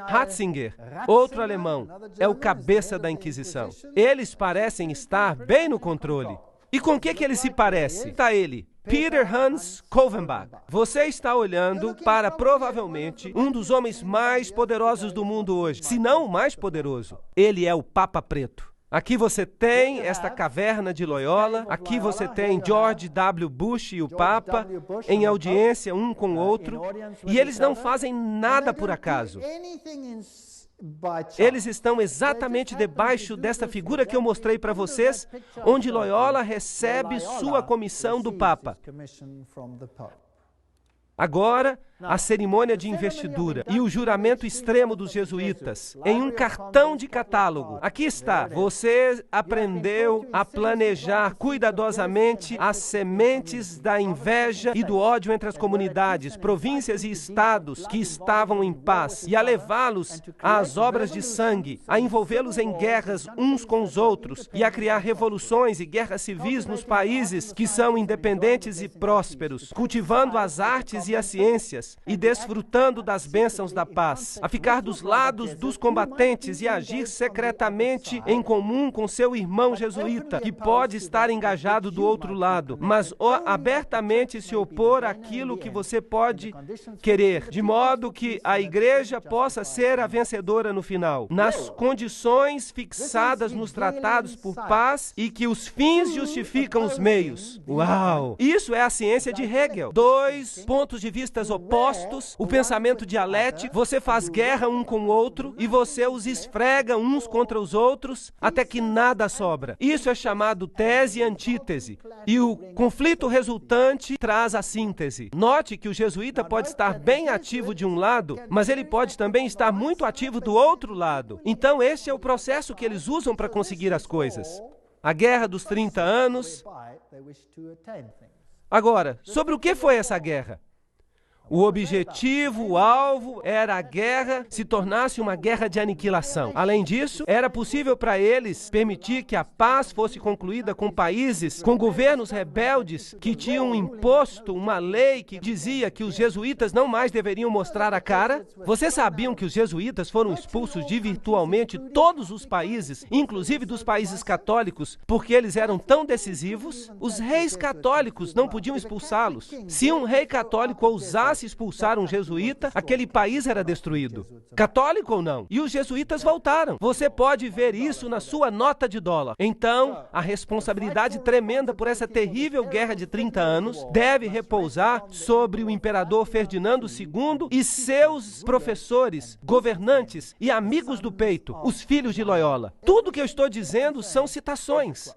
Ratzinger, outro alemão, é o cabeça da Inquisição. Eles parecem estar bem no controle. E com o que ele se parece? Está ele, Peter Hans Kolvenbach. Você está olhando para, provavelmente, um dos homens mais poderosos do mundo hoje, se não o mais poderoso. Ele é o Papa Preto. Aqui você tem esta caverna de Loyola, aqui você tem George W. Bush e o Papa em audiência um com o outro, e eles não fazem nada por acaso. Eles estão exatamente debaixo desta figura que eu mostrei para vocês, onde Loyola recebe sua comissão do Papa. Agora, a cerimônia de investidura e o juramento extremo dos jesuítas em um cartão de catálogo. Aqui está. Você aprendeu a planejar cuidadosamente as sementes da inveja e do ódio entre as comunidades, províncias e estados que estavam em paz, e a levá-los às obras de sangue, a envolvê-los em guerras uns com os outros e a criar revoluções e guerras civis nos países que são independentes e prósperos, cultivando as artes e as ciências e desfrutando das bênçãos da paz, a ficar dos lados dos combatentes e agir secretamente em comum com seu irmão jesuíta, que pode estar engajado do outro lado, mas abertamente se opor àquilo que você pode querer, de modo que a igreja possa ser a vencedora no final, nas condições fixadas nos tratados por paz e que os fins justificam os meios. Uau! Isso é a ciência de Hegel. Dois pontos de vista opostos, o pensamento dialético, você faz guerra um com o outro e você os esfrega uns contra os outros até que nada sobra. Isso é chamado tese e antítese. E o conflito resultante traz a síntese. Note que o jesuíta pode estar bem ativo de um lado, mas ele pode também estar muito ativo do outro lado. Então este é o processo que eles usam para conseguir as coisas. A Guerra dos 30 anos. Agora, sobre o que foi essa guerra? O objetivo, o alvo, era a guerra se tornasse uma guerra de aniquilação. Além disso, era possível para eles permitir que a paz fosse concluída com países, com governos rebeldes que tinham imposto uma lei que dizia que os jesuítas não mais deveriam mostrar a cara. Vocês sabiam que os jesuítas foram expulsos de virtualmente todos os países, inclusive dos países católicos, porque eles eram tão decisivos? Os reis católicos não podiam expulsá-los. Se um rei católico ousasse expulsar um jesuíta, aquele país era destruído. Católico ou não? E os jesuítas voltaram. Você pode ver isso na sua nota de dólar. Então, a responsabilidade tremenda por essa terrível guerra de 30 anos deve repousar sobre o imperador Ferdinando II e seus professores, governantes e amigos do peito, os filhos de Loyola. Tudo que eu estou dizendo são citações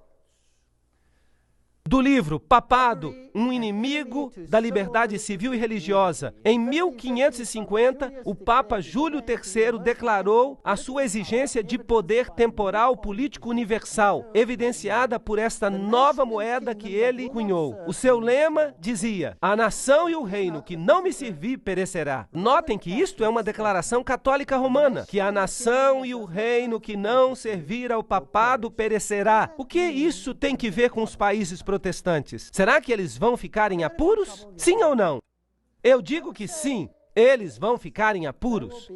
do livro Papado, um inimigo da liberdade civil e religiosa. Em 1550, o Papa Júlio III declarou a sua exigência de poder temporal político universal, evidenciada por esta nova moeda que ele cunhou. O seu lema dizia: a nação e o reino que não me servir perecerá. Notem que isto é uma declaração católica romana, que a nação e o reino que não servir ao papado perecerá. O que isso tem que ver com os países protestantes? Será que eles vão ficar em apuros? Sim ou não? Eu digo que sim, eles vão ficar em apuros.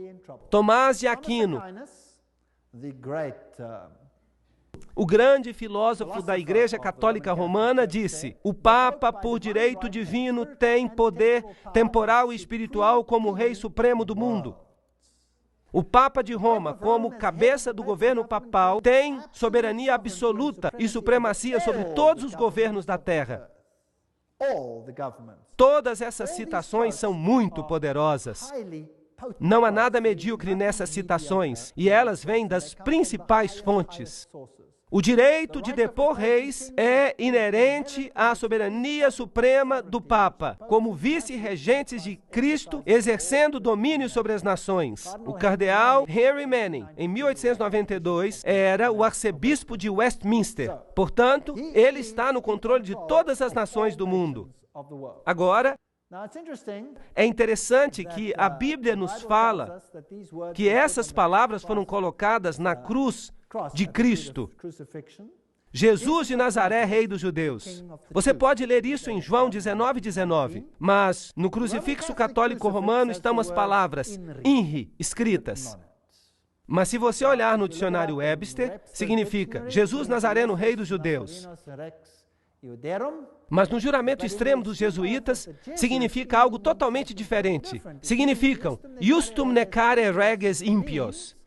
Tomás de Aquino, o grande filósofo da Igreja Católica Romana, disse: o Papa, por direito divino, tem poder temporal e espiritual como Rei Supremo do mundo. O Papa de Roma, como cabeça do governo papal, tem soberania absoluta e supremacia sobre todos os governos da terra. Todas essas citações são muito poderosas. Não há nada medíocre nessas citações, e elas vêm das principais fontes. O direito de depor reis é inerente à soberania suprema do Papa, como vice-regentes de Cristo, exercendo domínio sobre as nações. O cardeal Henry Manning, em 1892, era o arcebispo de Westminster. Portanto, ele está no controle de todas as nações do mundo. Agora, é interessante que a Bíblia nos fala que essas palavras foram colocadas na cruz de Cristo. Jesus de Nazaré, Rei dos Judeus. Você pode ler isso em João 19:19. Mas no crucifixo católico romano estão as palavras INRI escritas. Mas se você olhar no dicionário Webster, significa Jesus Nazareno, Rei dos Judeus. Mas no juramento extremo dos jesuítas, significa algo totalmente diferente. Significam Justum necare reges impios,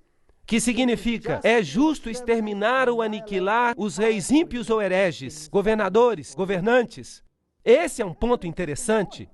que significa, é justo exterminar ou aniquilar os reis ímpios ou hereges, governadores, governantes. Esse é um ponto interessante.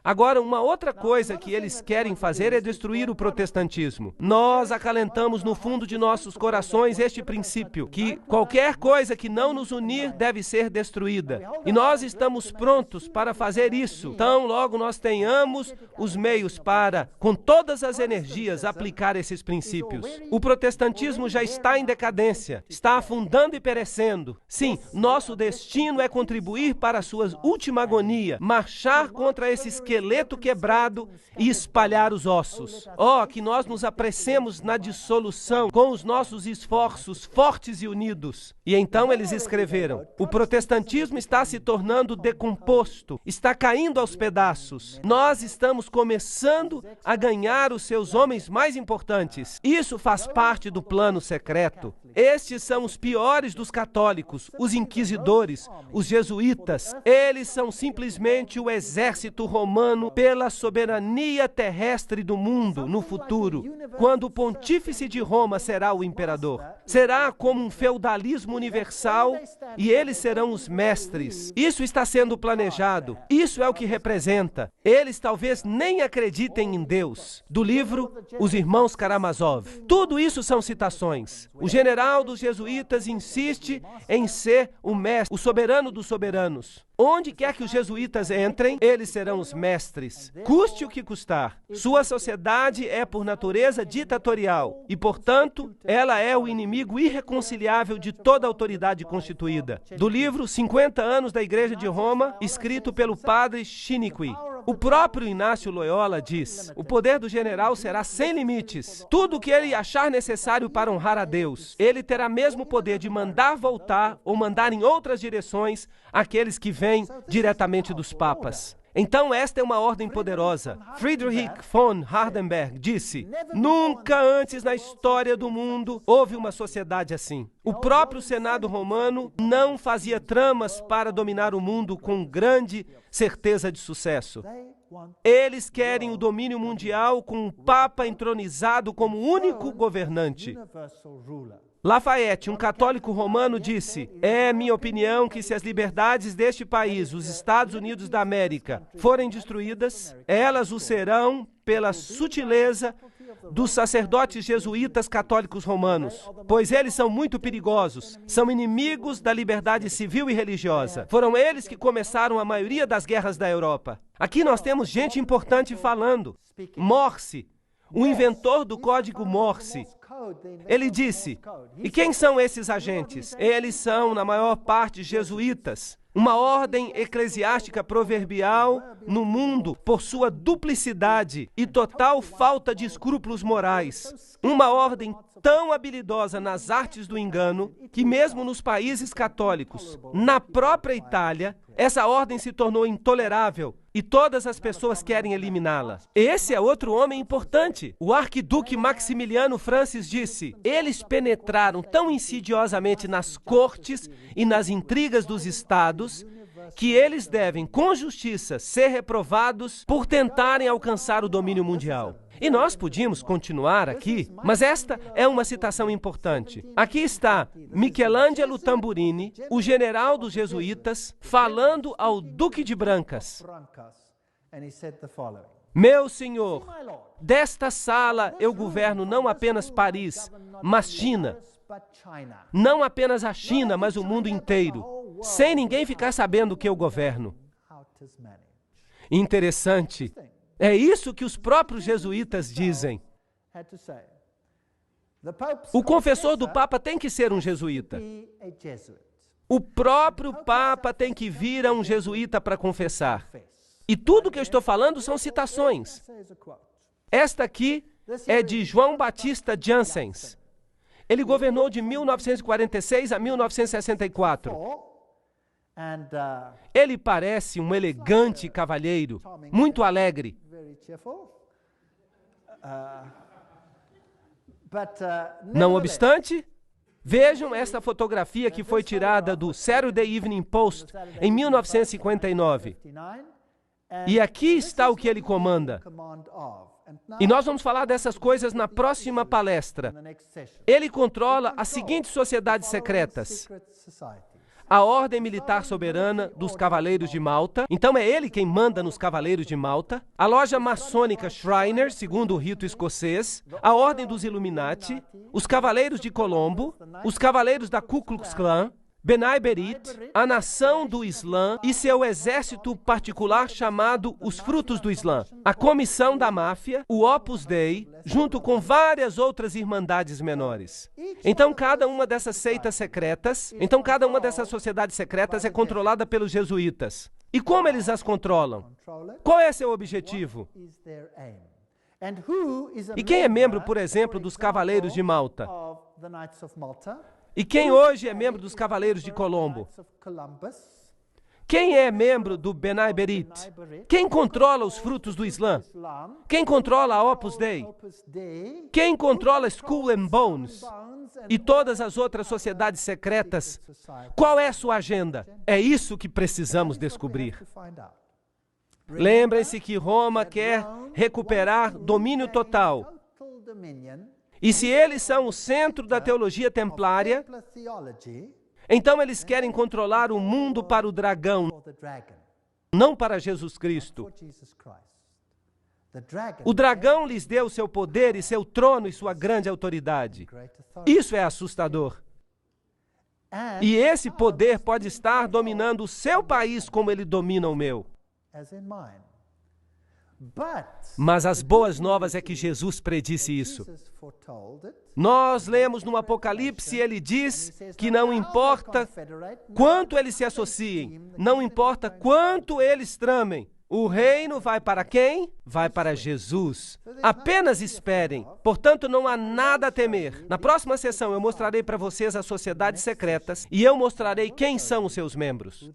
Agora, uma outra coisa que eles querem fazer é destruir o protestantismo. Nós acalentamos no fundo de nossos corações este princípio, que qualquer coisa que não nos unir deve ser destruída. E nós estamos prontos para fazer isso. Então, logo nós tenhamos os meios para, com todas as energias, aplicar esses princípios. O protestantismo já está em decadência, está afundando e perecendo. Sim, nosso destino é contribuir para a sua última agonia, marchar contra esse esqueleto quebrado e espalhar os ossos. Oh, que nós nos apressemos na dissolução com os nossos esforços fortes e unidos. E então eles escreveram: o protestantismo está se tornando decomposto, está caindo aos pedaços. Nós estamos começando a ganhar os seus homens mais importantes. Isso faz parte do plano secreto. Estes são os piores dos católicos, os inquisidores, os jesuítas. Eles são simplesmente o exército romano pela soberania terrestre do mundo no futuro, quando o pontífice de Roma será o imperador. Será como um feudalismo universal e eles serão os mestres. Isso está sendo planejado. Isso é o que representa. Eles talvez nem acreditem em Deus. Do livro Os Irmãos Karamazov. Tudo isso são citações. O general dos jesuítas insiste em ser o mestre, o soberano dos soberanos. Onde quer que os jesuítas entrem, eles serão os mestres, custe o que custar. Sua sociedade é, por natureza, ditatorial e, portanto, ela é o inimigo irreconciliável de toda autoridade constituída. Do livro 50 anos da Igreja de Roma, escrito pelo padre Chiniquy. O próprio Inácio Loyola diz: o poder do general será sem limites. Tudo o que ele achar necessário para honrar a Deus, ele terá mesmo poder de mandar voltar ou mandar em outras direções aqueles que vêm diretamente dos papas. Então, esta é uma ordem poderosa. Friedrich von Hardenberg disse: nunca antes na história do mundo houve uma sociedade assim. O próprio Senado romano não fazia tramas para dominar o mundo com grande certeza de sucesso. Eles querem o domínio mundial com um Papa entronizado como único governante. Lafayette, um católico romano, disse: é minha opinião que se as liberdades deste país, os Estados Unidos da América, forem destruídas, elas o serão pela sutileza dos sacerdotes jesuítas católicos romanos, pois eles são muito perigosos, são inimigos da liberdade civil e religiosa. Foram eles que começaram a maioria das guerras da Europa. Aqui nós temos gente importante falando. Morse, o inventor do código Morse, ele disse: e quem são esses agentes? Eles são, na maior parte, jesuítas. Uma ordem eclesiástica proverbial no mundo por sua duplicidade e total falta de escrúpulos morais. Uma ordem tão habilidosa nas artes do engano que mesmo nos países católicos, na própria Itália, essa ordem se tornou intolerável e todas as pessoas querem eliminá-la. Esse é outro homem importante. O arquiduque Maximiliano Francis disse: eles penetraram tão insidiosamente nas cortes e nas intrigas dos estados que eles devem, com justiça, ser reprovados por tentarem alcançar o domínio mundial. E nós podíamos continuar aqui, mas esta é uma citação importante. Aqui está Michelangelo Tamburini, o general dos jesuítas, falando ao Duque de Brancas: meu senhor, desta sala eu governo não apenas Paris, mas China. Não apenas a China, mas o mundo inteiro, sem ninguém ficar sabendo que eu governo. Interessante. É isso que os próprios jesuítas dizem. O confessor do Papa tem que ser um jesuíta. O próprio Papa tem que vir a um jesuíta para confessar. E tudo que eu estou falando são citações. Esta aqui é de João Batista Janssens. Ele governou de 1946 a 1964. Ele parece um elegante cavalheiro, muito alegre. Não obstante, vejam esta fotografia que foi tirada do Saturday Evening Post em 1959. E aqui está o que ele comanda. E nós vamos falar dessas coisas na próxima palestra. Ele controla as seguintes sociedades secretas: a Ordem Militar Soberana dos Cavaleiros de Malta. Então é ele quem manda nos Cavaleiros de Malta. A loja maçônica Shriners, segundo o rito escocês. A Ordem dos Illuminati. Os Cavaleiros de Colombo. Os Cavaleiros da Ku Klux Klan. Benai Berit, a Nação do Islã e seu exército particular chamado os Frutos do Islã. A Comissão da Máfia, o Opus Dei, junto com várias outras irmandades menores. Então, cada uma dessas seitas secretas, cada uma dessas sociedades secretas é controlada pelos jesuítas. E como eles as controlam? Qual é seu objetivo? E quem é membro, por exemplo, dos Cavaleiros de Malta? E quem hoje é membro dos Cavaleiros de Colombo? Quem é membro do Benai Berit? Quem controla os Frutos do Islã? Quem controla a Opus Dei? Quem controla Skull and Bones? E todas as outras sociedades secretas? Qual é a sua agenda? É isso que precisamos descobrir. Lembrem-se que Roma quer recuperar domínio total. E se eles são o centro da teologia templária, então eles querem controlar o mundo para o dragão, não para Jesus Cristo. O dragão lhes deu seu poder e seu trono e sua grande autoridade. Isso é assustador. E esse poder pode estar dominando o seu país como ele domina o meu. Mas as boas novas é que Jesus predisse isso. Nós lemos no Apocalipse, ele diz que não importa quanto eles se associem, não importa quanto eles tramem, O reino vai para quem? Vai para Jesus. Apenas esperem. Portanto, não há nada a temer. Na próxima sessão, eu mostrarei para vocês as sociedades secretas e eu mostrarei quem são os seus membros.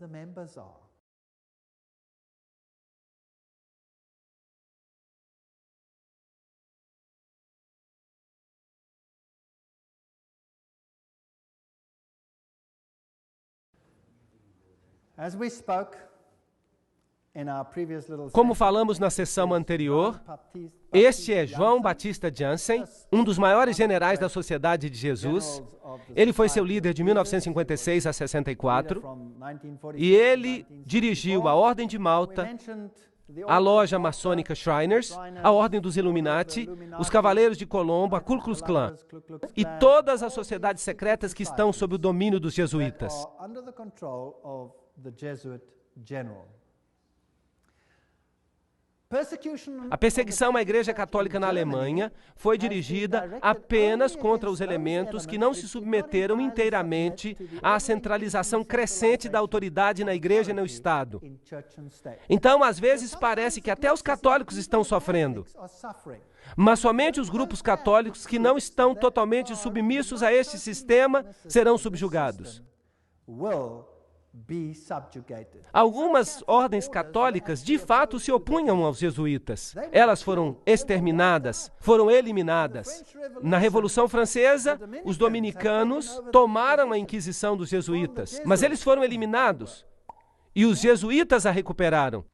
Como falamos na sessão anterior, este é João Batista Jansen, um dos maiores generais da Sociedade de Jesus. Ele foi seu líder de 1956 a 64 e ele dirigiu a Ordem de Malta, a loja maçônica Shriners, a Ordem dos Illuminati, os Cavaleiros de Colombo, a Ku Klux Klan e todas as sociedades secretas que estão sob o domínio dos jesuítas. A perseguição à Igreja Católica na Alemanha foi dirigida apenas contra os elementos que não se submeteram inteiramente à centralização crescente da autoridade na Igreja e no Estado. Então, às vezes, parece que até os católicos estão sofrendo, mas somente os grupos católicos que não estão totalmente submissos a este sistema serão subjugados. Algumas ordens católicas de fato se opunham aos jesuítas. Elas foram exterminadas, foram eliminadas. Na Revolução Francesa, os dominicanos tomaram a Inquisição dos jesuítas, mas eles foram eliminados e os jesuítas a recuperaram.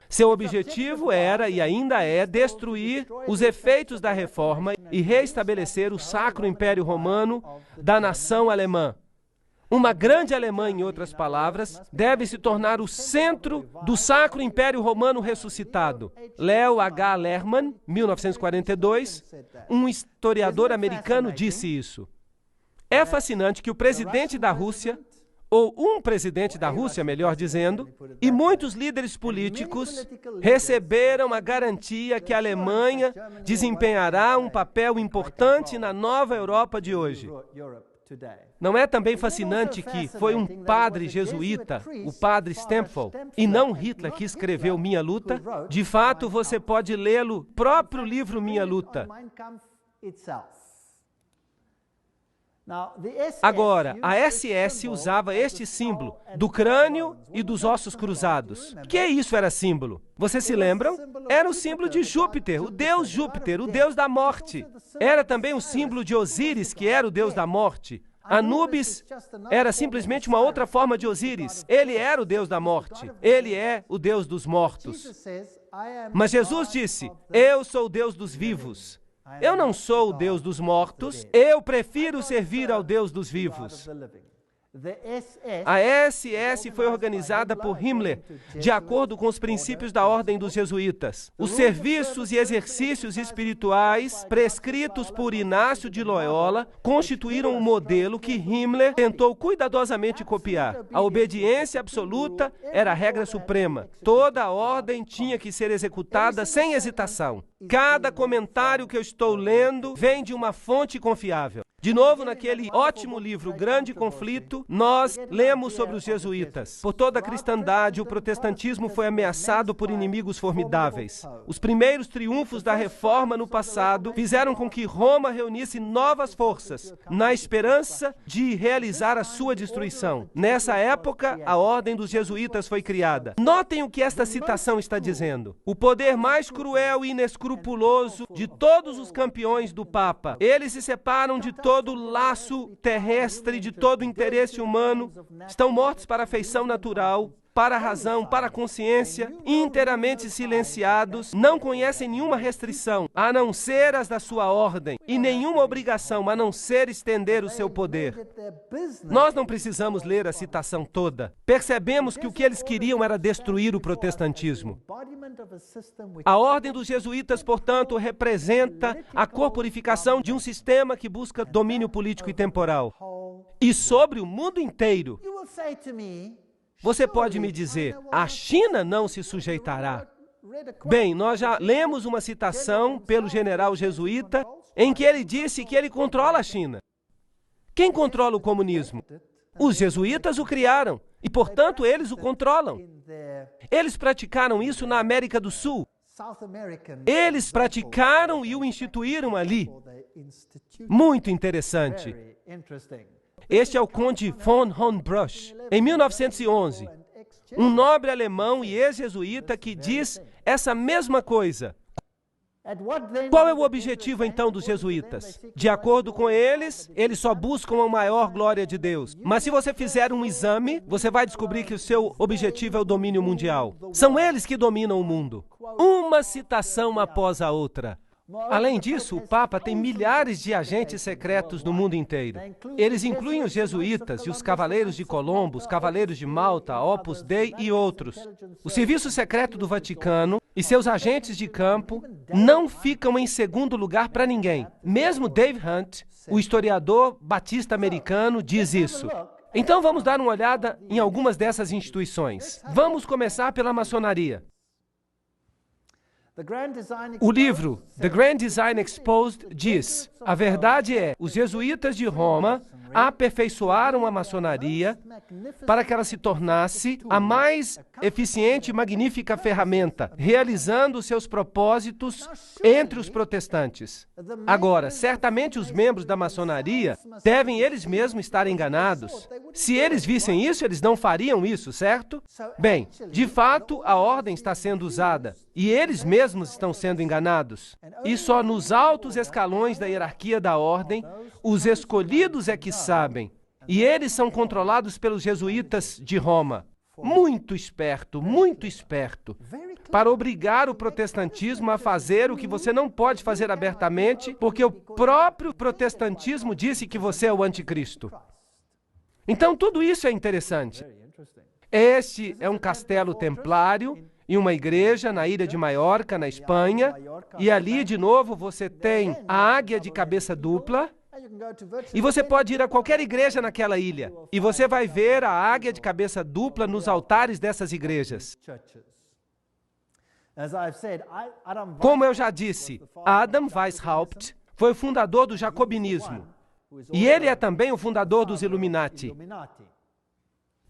Seu objetivo era e ainda é destruir os efeitos da reforma e reestabelecer o Sacro Império Romano da nação alemã. Uma grande Alemanha, em outras palavras, deve se tornar o centro do Sacro Império Romano ressuscitado. Leo H. Lerman, 1942, um historiador americano, disse isso. É fascinante que o presidente da Rússia, ou um presidente da Rússia, melhor dizendo, e muitos líderes políticos receberam a garantia que a Alemanha desempenhará um papel importante na nova Europa de hoje. Não é também fascinante que foi um padre jesuíta, o padre Stempfel, e não Hitler, que escreveu Minha Luta? De fato, você pode lê-lo, próprio livro Minha Luta. Agora, a SS usava este símbolo do crânio e dos ossos cruzados. Que isso era símbolo? Vocês se lembram? Era o símbolo de Júpiter, o deus da morte. Era também o símbolo de Osíris, que era o deus da morte. Anubis era simplesmente uma outra forma de Osíris. Ele era o deus da morte. Ele é o deus dos mortos. Mas Jesus disse, eu sou o Deus dos vivos. Eu não sou o Deus dos mortos, eu prefiro servir ao Deus dos vivos. A SS foi organizada por Himmler, de acordo com os princípios da Ordem dos Jesuítas. Os serviços e exercícios espirituais prescritos por Inácio de Loyola constituíram um modelo que Himmler tentou cuidadosamente copiar. A obediência absoluta era a regra suprema. Toda a ordem tinha que ser executada sem hesitação. Cada comentário que eu estou lendo vem de uma fonte confiável. De novo, naquele ótimo livro, Grande Conflito, nós lemos sobre os jesuítas. Por toda a cristandade, o protestantismo foi ameaçado por inimigos formidáveis. Os primeiros triunfos da reforma no passado fizeram com que Roma reunisse novas forças, na esperança de realizar a sua destruição. Nessa época, a Ordem dos Jesuítas foi criada. Notem o que esta citação está dizendo. O poder mais cruel e inescrupuloso de todos os campeões do Papa. Eles se separam de todo o laço terrestre, de todo o interesse humano, estão mortos para a afeição natural, para a razão, para a consciência, inteiramente silenciados, não conhecem nenhuma restrição, a não ser as da sua ordem, e nenhuma obrigação, a não ser estender o seu poder. Nós não precisamos ler a citação toda. Percebemos que o que eles queriam era destruir o protestantismo. A Ordem dos Jesuítas, portanto, representa a corporificação de um sistema que busca domínio político e temporal. E sobre o mundo inteiro. Você pode me dizer, a China não se sujeitará? Bem, nós já lemos uma citação pelo general jesuíta em que ele disse que ele controla a China. Quem controla o comunismo? Os jesuítas o criaram. E, portanto, eles o controlam. Eles praticaram isso na América do Sul. Eles praticaram e o instituíram ali. Muito interessante. Este é o Conde von Hohenbroich. Em 1911, um nobre alemão e ex-jesuíta que diz essa mesma coisa. Qual é o objetivo, então, dos jesuítas? De acordo com eles só buscam a maior glória de Deus. Mas se você fizer um exame, você vai descobrir que o seu objetivo é o domínio mundial. São eles que dominam o mundo. Uma citação após a outra. Além disso, o Papa tem milhares de agentes secretos no mundo inteiro. Eles incluem os jesuítas e os Cavaleiros de Colombo, os Cavaleiros de Malta, Opus Dei e outros. O Serviço Secreto do Vaticano e seus agentes de campo não ficam em segundo lugar para ninguém. Mesmo Dave Hunt, o historiador batista americano, diz isso. Então vamos dar uma olhada em algumas dessas instituições. Vamos começar pela maçonaria. O livro The Grand Design Exposed diz: a verdade é, os jesuítas de Roma aperfeiçoaram a maçonaria para que ela se tornasse a mais eficiente e magnífica ferramenta, realizando seus propósitos entre os protestantes. Agora, certamente os membros da maçonaria devem eles mesmos estar enganados. Se eles vissem isso, eles não fariam isso, certo? Bem, de fato, a ordem está sendo usada. E eles mesmos estão sendo enganados. E só nos altos escalões da hierarquia da ordem, os escolhidos é que sabem. E eles são controlados pelos jesuítas de Roma. Muito esperto, para obrigar o protestantismo a fazer o que você não pode fazer abertamente, porque o próprio protestantismo disse que você é o anticristo. Então, tudo isso é interessante. Este é um castelo templário e uma igreja na ilha de Maiorca, na Espanha, e ali, de novo, você tem a águia de cabeça dupla, e você pode ir a qualquer igreja naquela ilha, e você vai ver a águia de cabeça dupla nos altares dessas igrejas. Como eu já disse, Adam Weishaupt foi o fundador do jacobinismo, e ele é também o fundador dos Illuminati.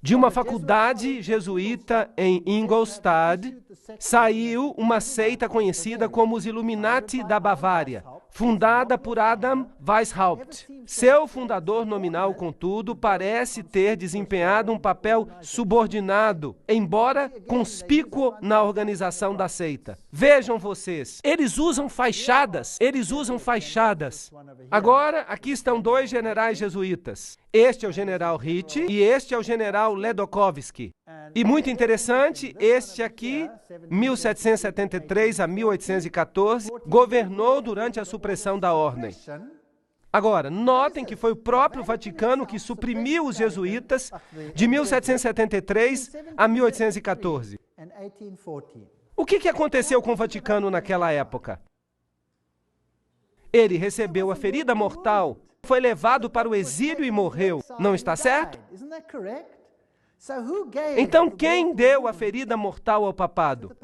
De uma faculdade jesuíta em Ingolstadt, saiu uma seita conhecida como os Illuminati da Bavária, fundada por Adam Weishaupt. Seu fundador nominal, contudo, parece ter desempenhado um papel subordinado, embora conspícuo na organização da seita. Vejam vocês, eles usam fachadas. Agora, aqui estão dois generais jesuítas. Este é o general Ritchie e este é o general Ledochowski. E muito interessante, este aqui, 1773 a 1814, governou durante a supressão da ordem. Agora, notem que foi o próprio Vaticano que suprimiu os jesuítas de 1773 a 1814. O que aconteceu com o Vaticano naquela época? Ele recebeu a ferida mortal, foi levado para o exílio e morreu. Não está certo? Então, quem deu a ferida mortal ao papado?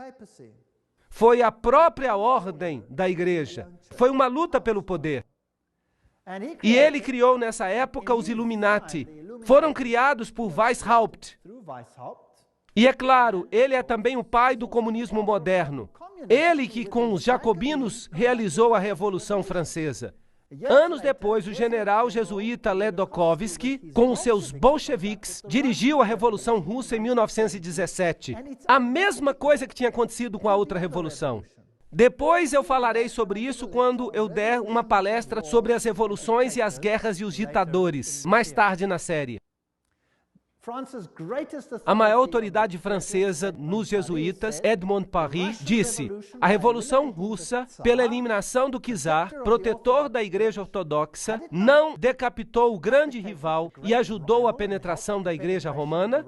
Foi a própria ordem da igreja. Foi uma luta pelo poder. E ele criou nessa época os Illuminati. Foram criados por Weishaupt. E é claro, ele é também o pai do comunismo moderno. Ele que com os jacobinos realizou a Revolução Francesa. Anos depois, o general jesuíta Ledochowski, com os seus bolcheviques, dirigiu a Revolução Russa em 1917. A mesma coisa que tinha acontecido com a outra revolução. Depois eu falarei sobre isso quando eu der uma palestra sobre as revoluções e as guerras e os ditadores, mais tarde na série. A maior autoridade francesa nos jesuítas, Edmond Paris, disse: a Revolução Russa, pela eliminação do czar, protetor da Igreja Ortodoxa, não decapitou o grande rival e ajudou a penetração da Igreja Romana?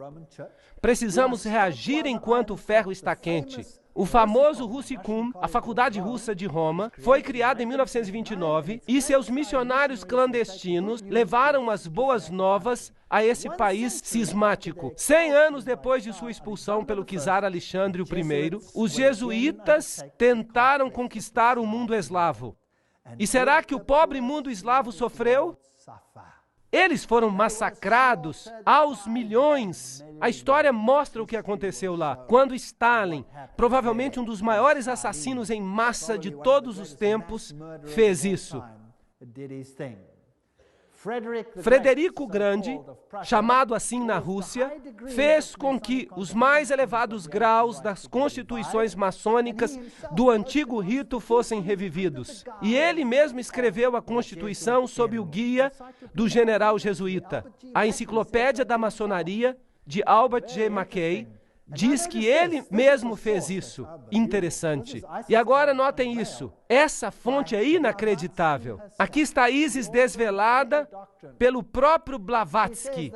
Precisamos reagir enquanto o ferro está quente. O famoso Russicum, a Faculdade Russa de Roma, foi criada em 1929 e seus missionários clandestinos levaram as boas novas a esse país cismático. 100 anos depois de sua expulsão pelo czar Alexandre I, os jesuítas tentaram conquistar o mundo eslavo. E será que o pobre mundo eslavo sofreu? Eles foram massacrados aos milhões. A história mostra o que aconteceu lá. Quando Stalin, provavelmente um dos maiores assassinos em massa de todos os tempos, fez isso. Frederico o Grande, chamado assim na Rússia, fez com que os mais elevados graus das constituições maçônicas do antigo rito fossem revividos. E ele mesmo escreveu a Constituição sob o guia do general jesuíta. A Enciclopédia da Maçonaria, de Albert G. Mackay, diz que ele mesmo fez isso. Interessante. E agora notem isso. Essa fonte é inacreditável. Aqui está Isis desvelada pelo próprio Blavatsky,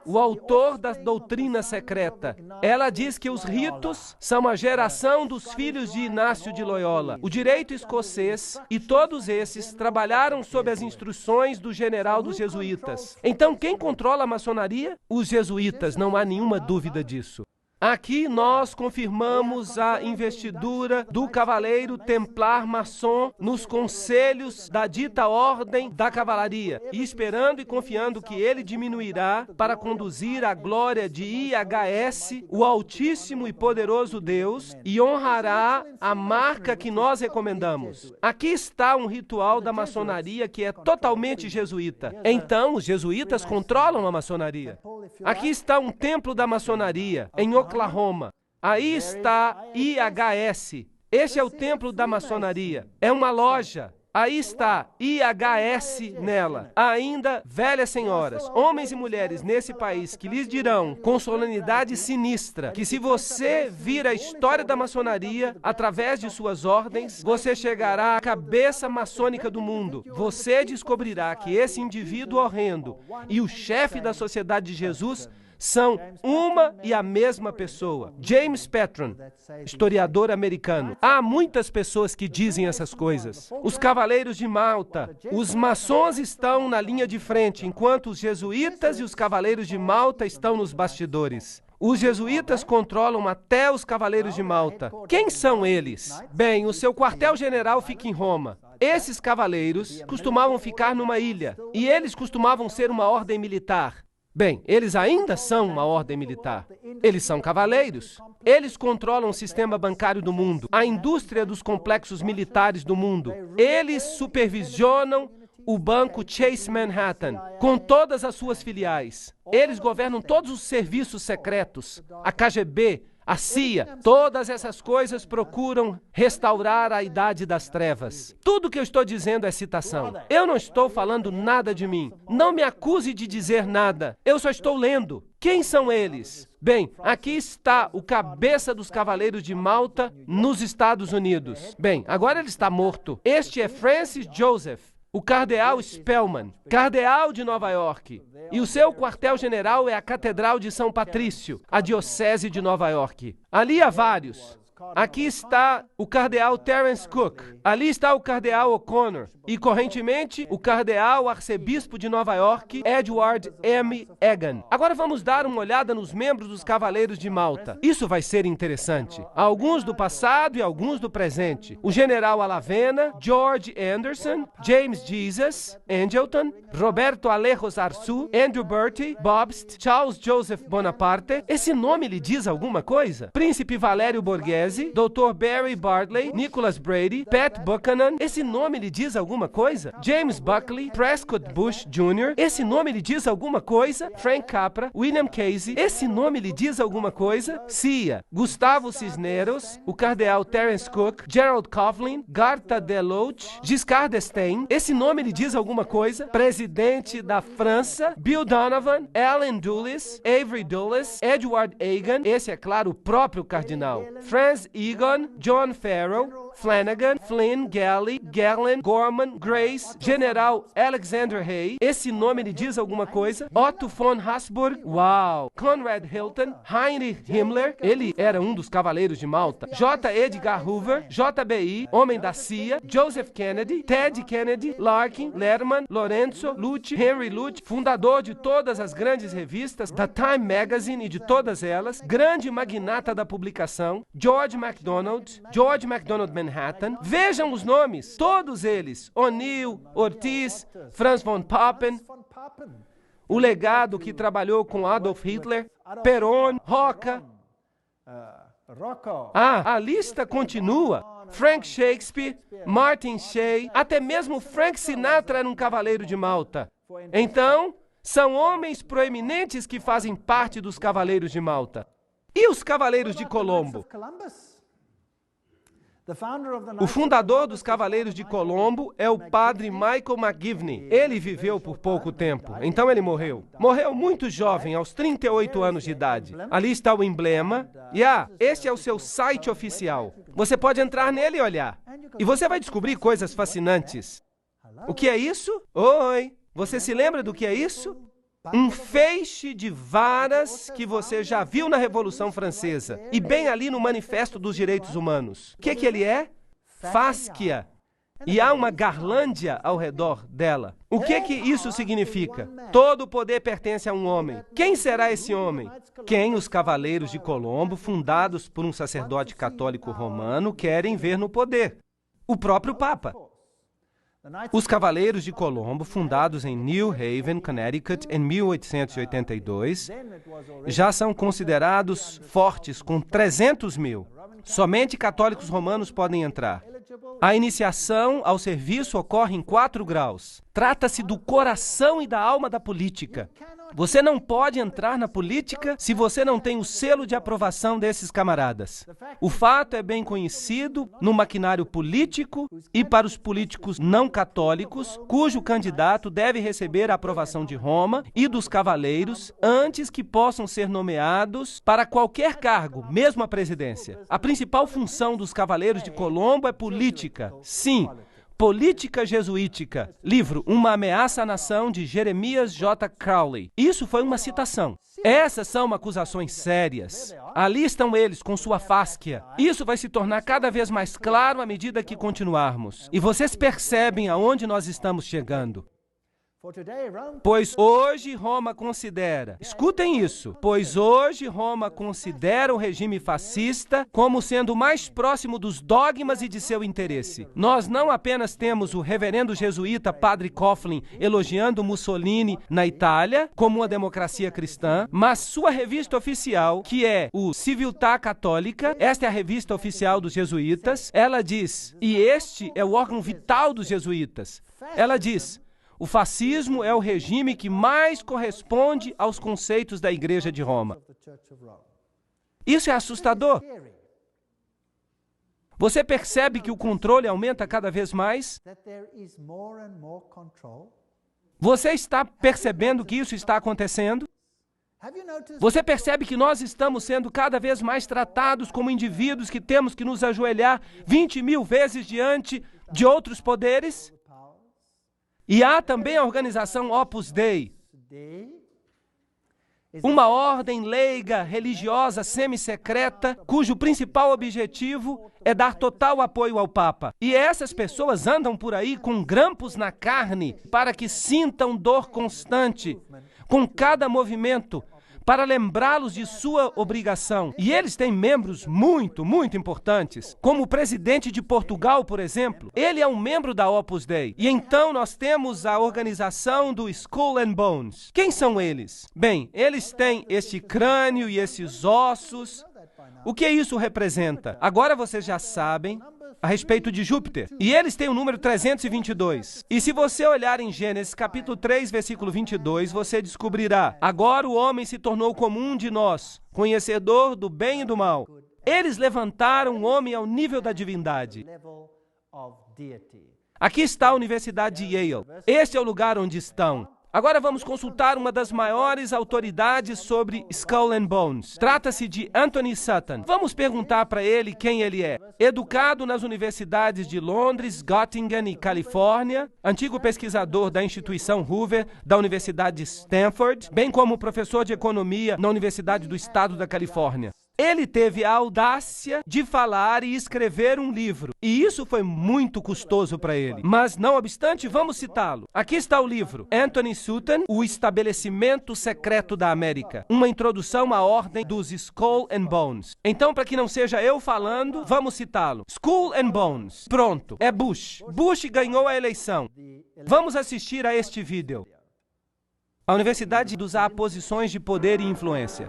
o autor da doutrina secreta. Ela diz que os ritos são a geração dos filhos de Inácio de Loyola. O direito escocês e todos esses trabalharam sob as instruções do general dos jesuítas. Então, quem controla a maçonaria? Os jesuítas, não há nenhuma dúvida disso. Aqui nós confirmamos a investidura do cavaleiro templar maçom nos conselhos da dita ordem da cavalaria, e esperando e confiando que ele diminuirá para conduzir a glória de IHS, o Altíssimo e Poderoso Deus, e honrará a marca que nós recomendamos. Aqui está um ritual da maçonaria que é totalmente jesuíta. Então, os jesuítas controlam a maçonaria. Aqui está um templo da maçonaria, em Oklahoma. Aí está IHS. Este é o templo da maçonaria. É uma loja. Aí está IHS nela. Ainda velhas senhoras, homens e mulheres nesse país que lhes dirão com solenidade sinistra que se você vir a história da maçonaria através de suas ordens, você chegará à cabeça maçônica do mundo. Você descobrirá que esse indivíduo horrendo e o chefe da Sociedade de Jesus são uma e a mesma pessoa. James Patron, historiador americano. Há muitas pessoas que dizem essas coisas. Os Cavaleiros de Malta, os maçons estão na linha de frente, enquanto os jesuítas e os Cavaleiros de Malta estão nos bastidores. Os jesuítas controlam até os Cavaleiros de Malta. Quem são eles? Bem, o seu quartel-general fica em Roma. Esses cavaleiros costumavam ficar numa ilha, e eles costumavam ser uma ordem militar. Bem, eles ainda são uma ordem militar. Eles são cavaleiros. Eles controlam o sistema bancário do mundo, a indústria dos complexos militares do mundo. Eles supervisionam o banco Chase Manhattan, com todas as suas filiais. Eles governam todos os serviços secretos, a KGB, a CIA, todas essas coisas procuram restaurar a idade das trevas. Tudo que eu estou dizendo é citação. Eu não estou falando nada de mim. Não me acuse de dizer nada. Eu só estou lendo. Quem são eles? Bem, aqui está o cabeça dos Cavaleiros de Malta nos Estados Unidos. Bem, agora ele está morto. Este é Francis Joseph, o cardeal Spellman, cardeal de Nova York. E o seu quartel-general é a Catedral de São Patrício, a Diocese de Nova York. Ali há vários. Aqui está o cardeal Terence Cook. Ali está o cardeal O'Connor. E, correntemente, o cardeal arcebispo de Nova York, Edward M. Egan. Agora vamos dar uma olhada nos membros dos Cavaleiros de Malta. Isso vai ser interessante. Alguns do passado e alguns do presente. O general Alavena, George Anderson, James Jesus, Angleton, Roberto Alejos Arçu, Andrew Bertie, Bobst, Charles Joseph Bonaparte. Esse nome lhe diz alguma coisa? Príncipe Valério Borghese, Dr. Barry Bartley, Nicholas Brady, Pat Buchanan. Esse nome lhe diz alguma coisa? James Buckley, Prescott Bush Jr. Esse nome lhe diz alguma coisa? Frank Capra, William Casey. Esse nome lhe diz alguma coisa? CIA, Gustavo Cisneros, o cardeal Terence Cook, Gerald Coughlin, Garta Deloach, Giscard d'Estaing. Esse nome lhe diz alguma coisa? Presidente da França, Bill Donovan, Alan Dulles, Avery Dulles, Edward Egan. Esse é claro, o próprio cardinal. Franz Egon, John Farrell, Flanagan, Flynn, Galley, Gallen, Gorman, Grace, General Alexander Hay. Esse nome lhe diz alguma coisa? Otto von Habsburg, uau! Conrad Hilton, Heinrich Himmler, ele era um dos Cavaleiros de Malta. J. Edgar Hoover, JBI, homem da CIA, Joseph Kennedy, Ted Kennedy, Larkin, Lerman, Lorenzo, Lute, Henry Lute, fundador de todas as grandes revistas, da Time Magazine e de todas elas, grande magnata da publicação, George MacDonald Manhattan. Vejam os nomes, todos eles, O'Neill, Ortiz, Franz von Papen. o legado que trabalhou com Adolf Hitler, Perón, Roca. A lista continua. Frank Shakespeare, Martin Shea, até mesmo Frank Sinatra era um cavaleiro de Malta. Então, são homens proeminentes que fazem parte dos Cavaleiros de Malta. E os Cavaleiros de Colombo? O fundador dos Cavaleiros de Colombo é o padre Michael McGivney. Ele viveu por pouco tempo, então ele morreu. Morreu muito jovem, aos 38 anos de idade. Ali está o emblema. E este é o seu site oficial. Você pode entrar nele e olhar. E você vai descobrir coisas fascinantes. O que é isso? Oi! Você se lembra do que é isso? Um feixe de varas que você já viu na Revolução Francesa e bem ali no Manifesto dos Direitos Humanos. O que ele é? Fásquia. E há uma garlândia ao redor dela. O que isso significa? Todo o poder pertence a um homem. Quem será esse homem? Quem os Cavaleiros de Colombo, fundados por um sacerdote católico romano, querem ver no poder? O próprio Papa. Os Cavaleiros de Colombo, fundados em New Haven, Connecticut, em 1882, já são considerados fortes, com 300 mil. Somente católicos romanos podem entrar. A iniciação ao serviço ocorre em 4 graus. Trata-se do coração e da alma da política. Você não pode entrar na política se você não tem o selo de aprovação desses camaradas. O fato é bem conhecido no maquinário político e para os políticos não católicos, cujo candidato deve receber a aprovação de Roma e dos cavaleiros antes que possam ser nomeados para qualquer cargo, mesmo a presidência. A principal função dos Cavaleiros de Colombo é política. Sim. Política Jesuítica, livro Uma Ameaça à Nação, de Jeremias J. Crowley. Isso foi uma citação. Essas são acusações sérias. Ali estão eles com sua fásquia. Isso vai se tornar cada vez mais claro à medida que continuarmos. E vocês percebem aonde nós estamos chegando. Pois hoje Roma considera, escutem isso, pois hoje Roma considera o regime fascista como sendo o mais próximo dos dogmas e de seu interesse. Nós não apenas temos o reverendo jesuíta Padre Coughlin elogiando Mussolini na Itália como uma democracia cristã, mas sua revista oficial, que é o Civiltà Católica, esta é a revista oficial dos jesuítas, ela diz, e este é o órgão vital dos jesuítas, ela diz: o fascismo é o regime que mais corresponde aos conceitos da Igreja de Roma. Isso é assustador. Você percebe que o controle aumenta cada vez mais? Você está percebendo que isso está acontecendo? Você percebe que nós estamos sendo cada vez mais tratados como indivíduos que temos que nos ajoelhar 20.000 vezes diante de outros poderes? E há também a organização Opus Dei, uma ordem leiga, religiosa, semi-secreta, cujo principal objetivo é dar total apoio ao Papa. E essas pessoas andam por aí com grampos na carne para que sintam dor constante com cada movimento, para lembrá-los de sua obrigação. E eles têm membros muito, muito importantes, como o presidente de Portugal, por exemplo. Ele é um membro da Opus Dei. E então nós temos a organização do Skull and Bones. Quem são eles? Bem, eles têm este crânio e esses ossos. O que isso representa? Agora vocês já sabem a respeito de Júpiter. E eles têm o número 322. E se você olhar em Gênesis capítulo 3, versículo 22, você descobrirá: agora o homem se tornou como um de nós, conhecedor do bem e do mal. Eles levantaram o homem ao nível da divindade. Aqui está a Universidade de Yale. Este é o lugar onde estão. Agora vamos consultar uma das maiores autoridades sobre Skull and Bones. Trata-se de Anthony Sutton. Vamos perguntar para ele quem ele é. Educado nas universidades de Londres, Göttingen e Califórnia, antigo pesquisador da instituição Hoover, da Universidade de Stanford, bem como professor de economia na Universidade do Estado da Califórnia. Ele teve a audácia de falar e escrever um livro, e isso foi muito custoso para ele. Mas, não obstante, vamos citá-lo. Aqui está o livro, Anthony Sutton, O Estabelecimento Secreto da América, uma introdução à ordem dos Skull and Bones. Então, para que não seja eu falando, vamos citá-lo. Skull and Bones. Pronto, é Bush. Bush ganhou a eleição. Vamos assistir a este vídeo. A universidade usa posições de poder e influência.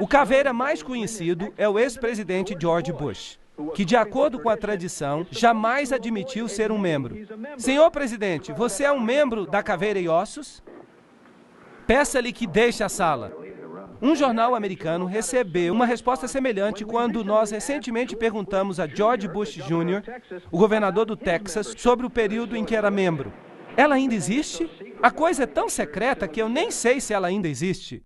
O caveira mais conhecido é o ex-presidente George Bush, que, de acordo com a tradição, jamais admitiu ser um membro. Senhor presidente, você é um membro da Caveira e Ossos? Peça-lhe que deixe a sala. Um jornal americano recebeu uma resposta semelhante quando nós recentemente perguntamos a George Bush Jr., o governador do Texas, sobre o período em que era membro. Ela ainda existe? A coisa é tão secreta que eu nem sei se ela ainda existe.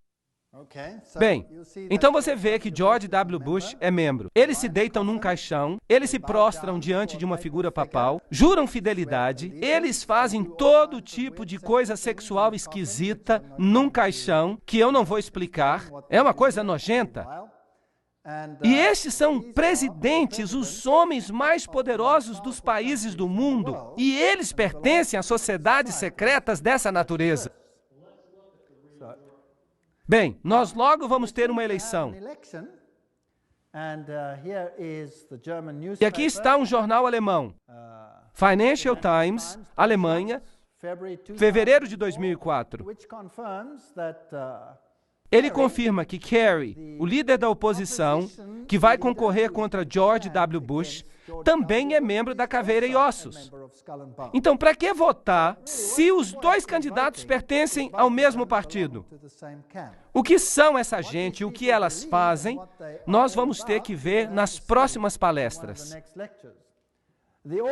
Bem, então você vê que George W. Bush é membro. Eles se deitam num caixão, eles se prostram diante de uma figura papal, juram fidelidade, eles fazem todo tipo de coisa sexual esquisita num caixão, que eu não vou explicar, é uma coisa nojenta. E estes são presidentes, os homens mais poderosos dos países do mundo, e eles pertencem a sociedades secretas dessa natureza. Bem, nós logo vamos ter uma eleição. E aqui está um jornal alemão, Financial Times, Alemanha, fevereiro de 2004. Ele confirma que Kerry, o líder da oposição, que vai concorrer contra George W. Bush, também é membro da Caveira e Ossos. Então, para que votar se os dois candidatos pertencem ao mesmo partido? O que são essa gente e o que elas fazem, nós vamos ter que ver nas próximas palestras.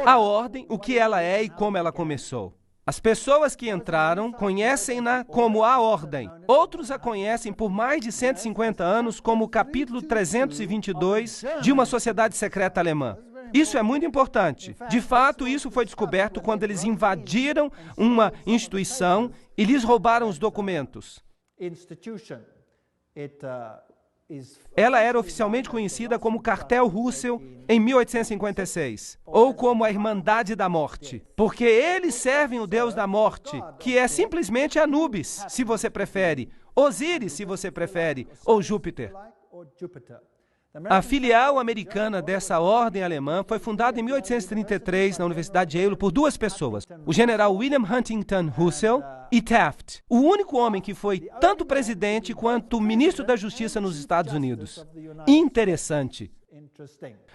A ordem, o que ela é e como ela começou. As pessoas que entraram conhecem-na como a Ordem. Outros a conhecem por mais de 150 anos como o capítulo 322 de uma sociedade secreta alemã. Isso é muito importante. De fato, isso foi descoberto quando eles invadiram uma instituição e lhes roubaram os documentos. Ela era oficialmente conhecida como Cartel Russell em 1856, ou como a Irmandade da Morte, porque eles servem o Deus da Morte, que é simplesmente Anubis, se você prefere, Osíris, se você prefere, ou Júpiter. A filial americana dessa ordem alemã foi fundada em 1833 na Universidade de Yale por duas pessoas, o general William Huntington Russell e Taft, o único homem que foi tanto presidente quanto ministro da Justiça nos Estados Unidos. Interessante.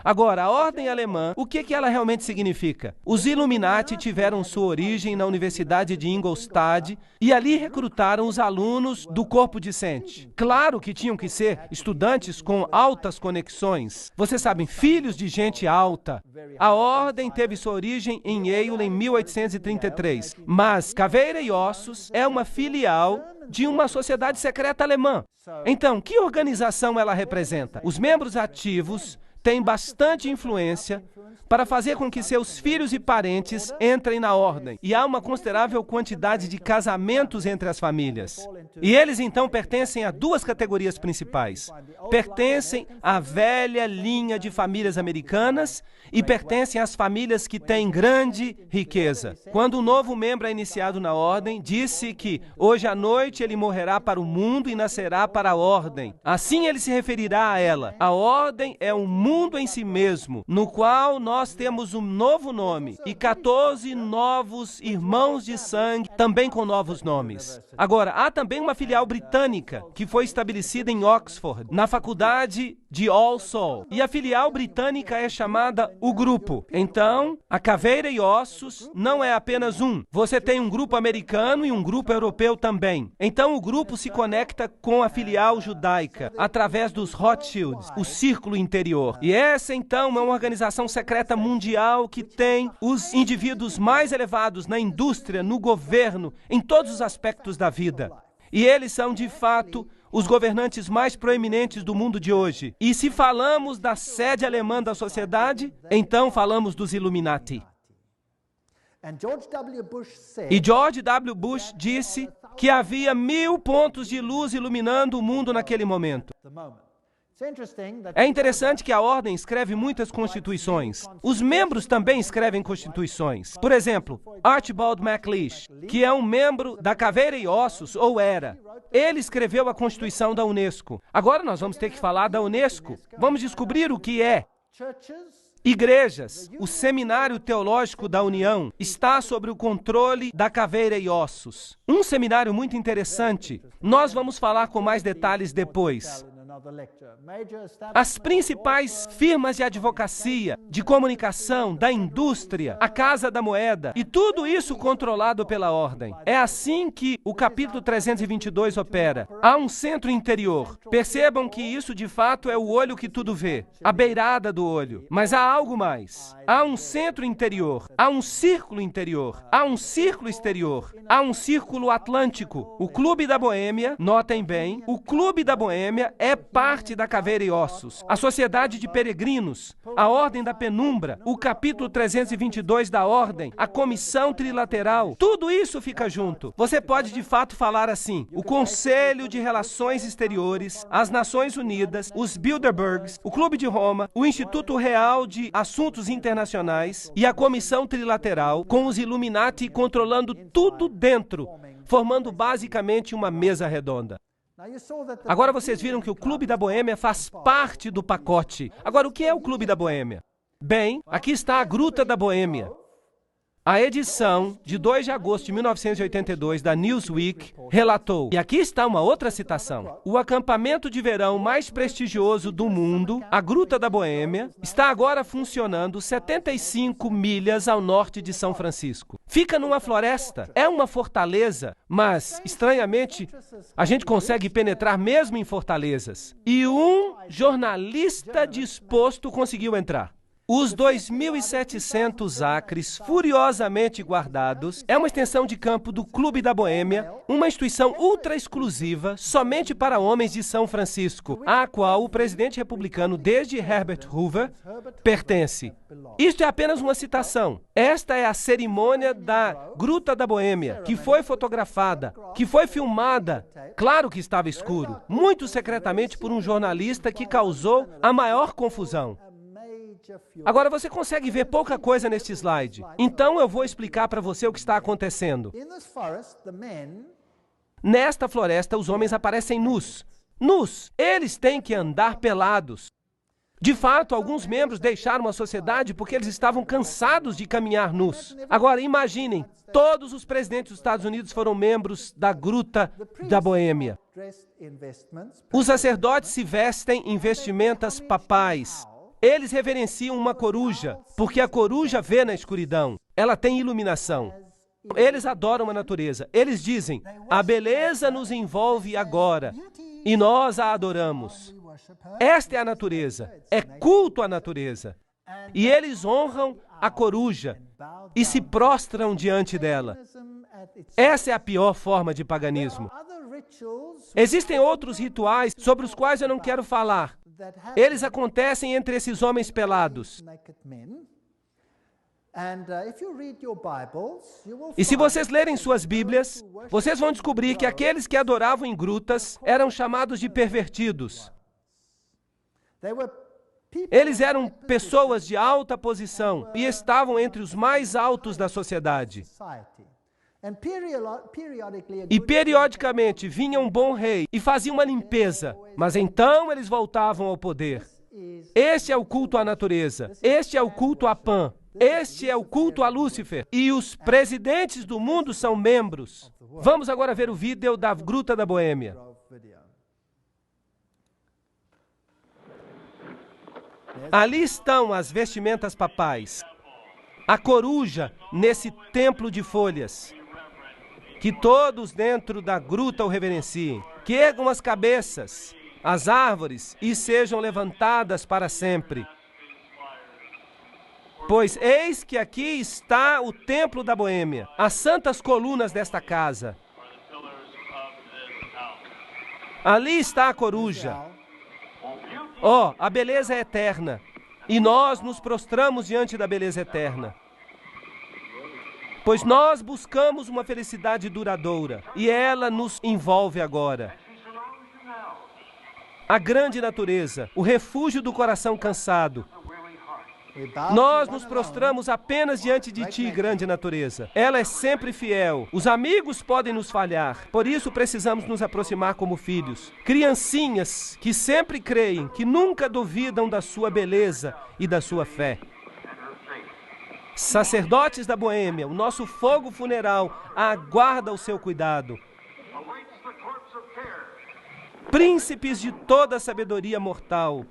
Agora, a ordem alemã, o que ela realmente significa? Os Illuminati tiveram sua origem na Universidade de Ingolstadt e ali recrutaram os alunos do corpo discente. Claro que tinham que ser estudantes com altas conexões. Vocês sabem, filhos de gente alta. A ordem teve sua origem em Yale em 1833, mas Caveira e Ossos é uma filial de uma sociedade secreta alemã. Então, que organização ela representa? Os membros ativos têm bastante influência para fazer com que seus filhos e parentes entrem na ordem. E há uma considerável quantidade de casamentos entre as famílias. E eles, então, pertencem a duas categorias principais. Pertencem à velha linha de famílias americanas e pertencem às famílias que têm grande riqueza. Quando um novo membro é iniciado na ordem, disse que hoje à noite ele morrerá para o mundo e nascerá para a ordem. Assim ele se referirá a ela. A ordem é um mundo em si mesmo, no qual nós temos um novo nome e 14 novos irmãos de sangue, também com novos nomes. Agora, há também uma filial britânica que foi estabelecida em Oxford, na faculdade de All Souls. E a filial britânica é chamada o Grupo. Então, a Caveira e Ossos não é apenas um. Você tem um grupo americano e um grupo europeu também. Então, o grupo se conecta com a filial judaica através dos Rothschilds, o círculo interior. E essa, então, é uma organização secreta mundial que tem os indivíduos mais elevados na indústria, no governo, em todos os aspectos da vida. E eles são, de fato, os governantes mais proeminentes do mundo de hoje. E se falamos da sede alemã da sociedade, então falamos dos Illuminati. E George W. Bush disse que havia 1000 pontos de luz iluminando o mundo naquele momento. É interessante que a ordem escreve muitas constituições. Os membros também escrevem constituições. Por exemplo, Archibald MacLeish, que é um membro da Caveira e Ossos, ou era. Ele escreveu a Constituição da Unesco. Agora nós vamos ter que falar da Unesco. Vamos descobrir o que é. Igrejas, o Seminário Teológico da União está sob o controle da Caveira e Ossos. Um seminário muito interessante. Nós vamos falar com mais detalhes depois. As principais firmas de advocacia, de comunicação, da indústria, a Casa da Moeda, e tudo isso controlado pela ordem. É assim que o capítulo 322 opera. Há um centro interior. Percebam que isso de fato é o olho que tudo vê, a beirada do olho. Mas há algo mais. Há um centro interior, há um círculo interior, há um círculo exterior, há um círculo atlântico. O Clube da Boêmia, notem bem, o Clube da Boêmia é parte da Caveira e Ossos, a Sociedade de Peregrinos, a Ordem da Penumbra, o capítulo 322 da Ordem, a Comissão Trilateral, tudo isso fica junto. Você pode de fato falar assim: o Conselho de Relações Exteriores, as Nações Unidas, os Bilderbergs, o Clube de Roma, o Instituto Real de Assuntos Internacionais e a Comissão Trilateral, com os Illuminati controlando tudo dentro, formando basicamente uma mesa redonda. Agora vocês viram que o Clube da Boêmia faz parte do pacote. Agora, o que é o Clube da Boêmia? Bem, aqui está a Gruta da Boêmia. A edição de 2 de agosto de 1982 da Newsweek relatou, e aqui está uma outra citação: o acampamento de verão mais prestigioso do mundo, a Gruta da Boêmia, está agora funcionando 75 milhas ao norte de São Francisco. Fica numa floresta, é uma fortaleza, mas, estranhamente, a gente consegue penetrar mesmo em fortalezas. E um jornalista disposto conseguiu entrar. Os 2.700 acres furiosamente guardados é uma extensão de campo do Clube da Boêmia, uma instituição ultra exclusiva somente para homens de São Francisco, à qual o presidente republicano desde Herbert Hoover pertence. Isto é apenas uma citação. Esta é a cerimônia da Gruta da Boêmia, que foi fotografada, que foi filmada. Claro que estava escuro, muito secretamente por um jornalista que causou a maior confusão. Agora, você consegue ver pouca coisa neste slide. Então, eu vou explicar para você o que está acontecendo. Nesta floresta, os homens aparecem nus. Nus! Eles têm que andar pelados. De fato, alguns membros deixaram a sociedade porque eles estavam cansados de caminhar nus. Agora, imaginem, todos os presidentes dos Estados Unidos foram membros da Gruta da Boêmia. Os sacerdotes se vestem em vestimentas papais. Eles reverenciam uma coruja, porque a coruja vê na escuridão. Ela tem iluminação. Eles adoram a natureza. Eles dizem: a beleza nos envolve agora, e nós a adoramos. Esta é a natureza. É culto à natureza. E eles honram a coruja e se prostram diante dela. Essa é a pior forma de paganismo. Existem outros rituais sobre os quais eu não quero falar. Eles acontecem entre esses homens pelados. E se vocês lerem suas Bíblias, vocês vão descobrir que aqueles que adoravam em grutas eram chamados de pervertidos. Eles eram pessoas de alta posição e estavam entre os mais altos da sociedade. E periodicamente vinha um bom rei e fazia uma limpeza, mas então eles voltavam ao poder. Este é o culto à natureza, este é o culto a Pan, este é o culto a Lúcifer, e os presidentes do mundo são membros. Vamos agora ver o vídeo da Gruta da Boêmia. Ali estão as vestimentas papais, a coruja nesse templo de folhas. Que todos dentro da gruta o reverenciem, que ergam as cabeças, as árvores, e sejam levantadas para sempre. Pois eis que aqui está o templo da Boêmia, as santas colunas desta casa. Ali está a coruja. Oh, a beleza é eterna, e nós nos prostramos diante da beleza eterna. Pois nós buscamos uma felicidade duradoura, e ela nos envolve agora. A grande natureza, o refúgio do coração cansado. Nós nos prostramos apenas diante de Ti, grande natureza. Ela é sempre fiel. Os amigos podem nos falhar. Por isso precisamos nos aproximar como filhos. Criancinhas que sempre creem, que nunca duvidam da sua beleza e da sua fé. Sacerdotes da Boêmia, o nosso fogo funeral aguarda o seu cuidado. Príncipes de toda a sabedoria mortal,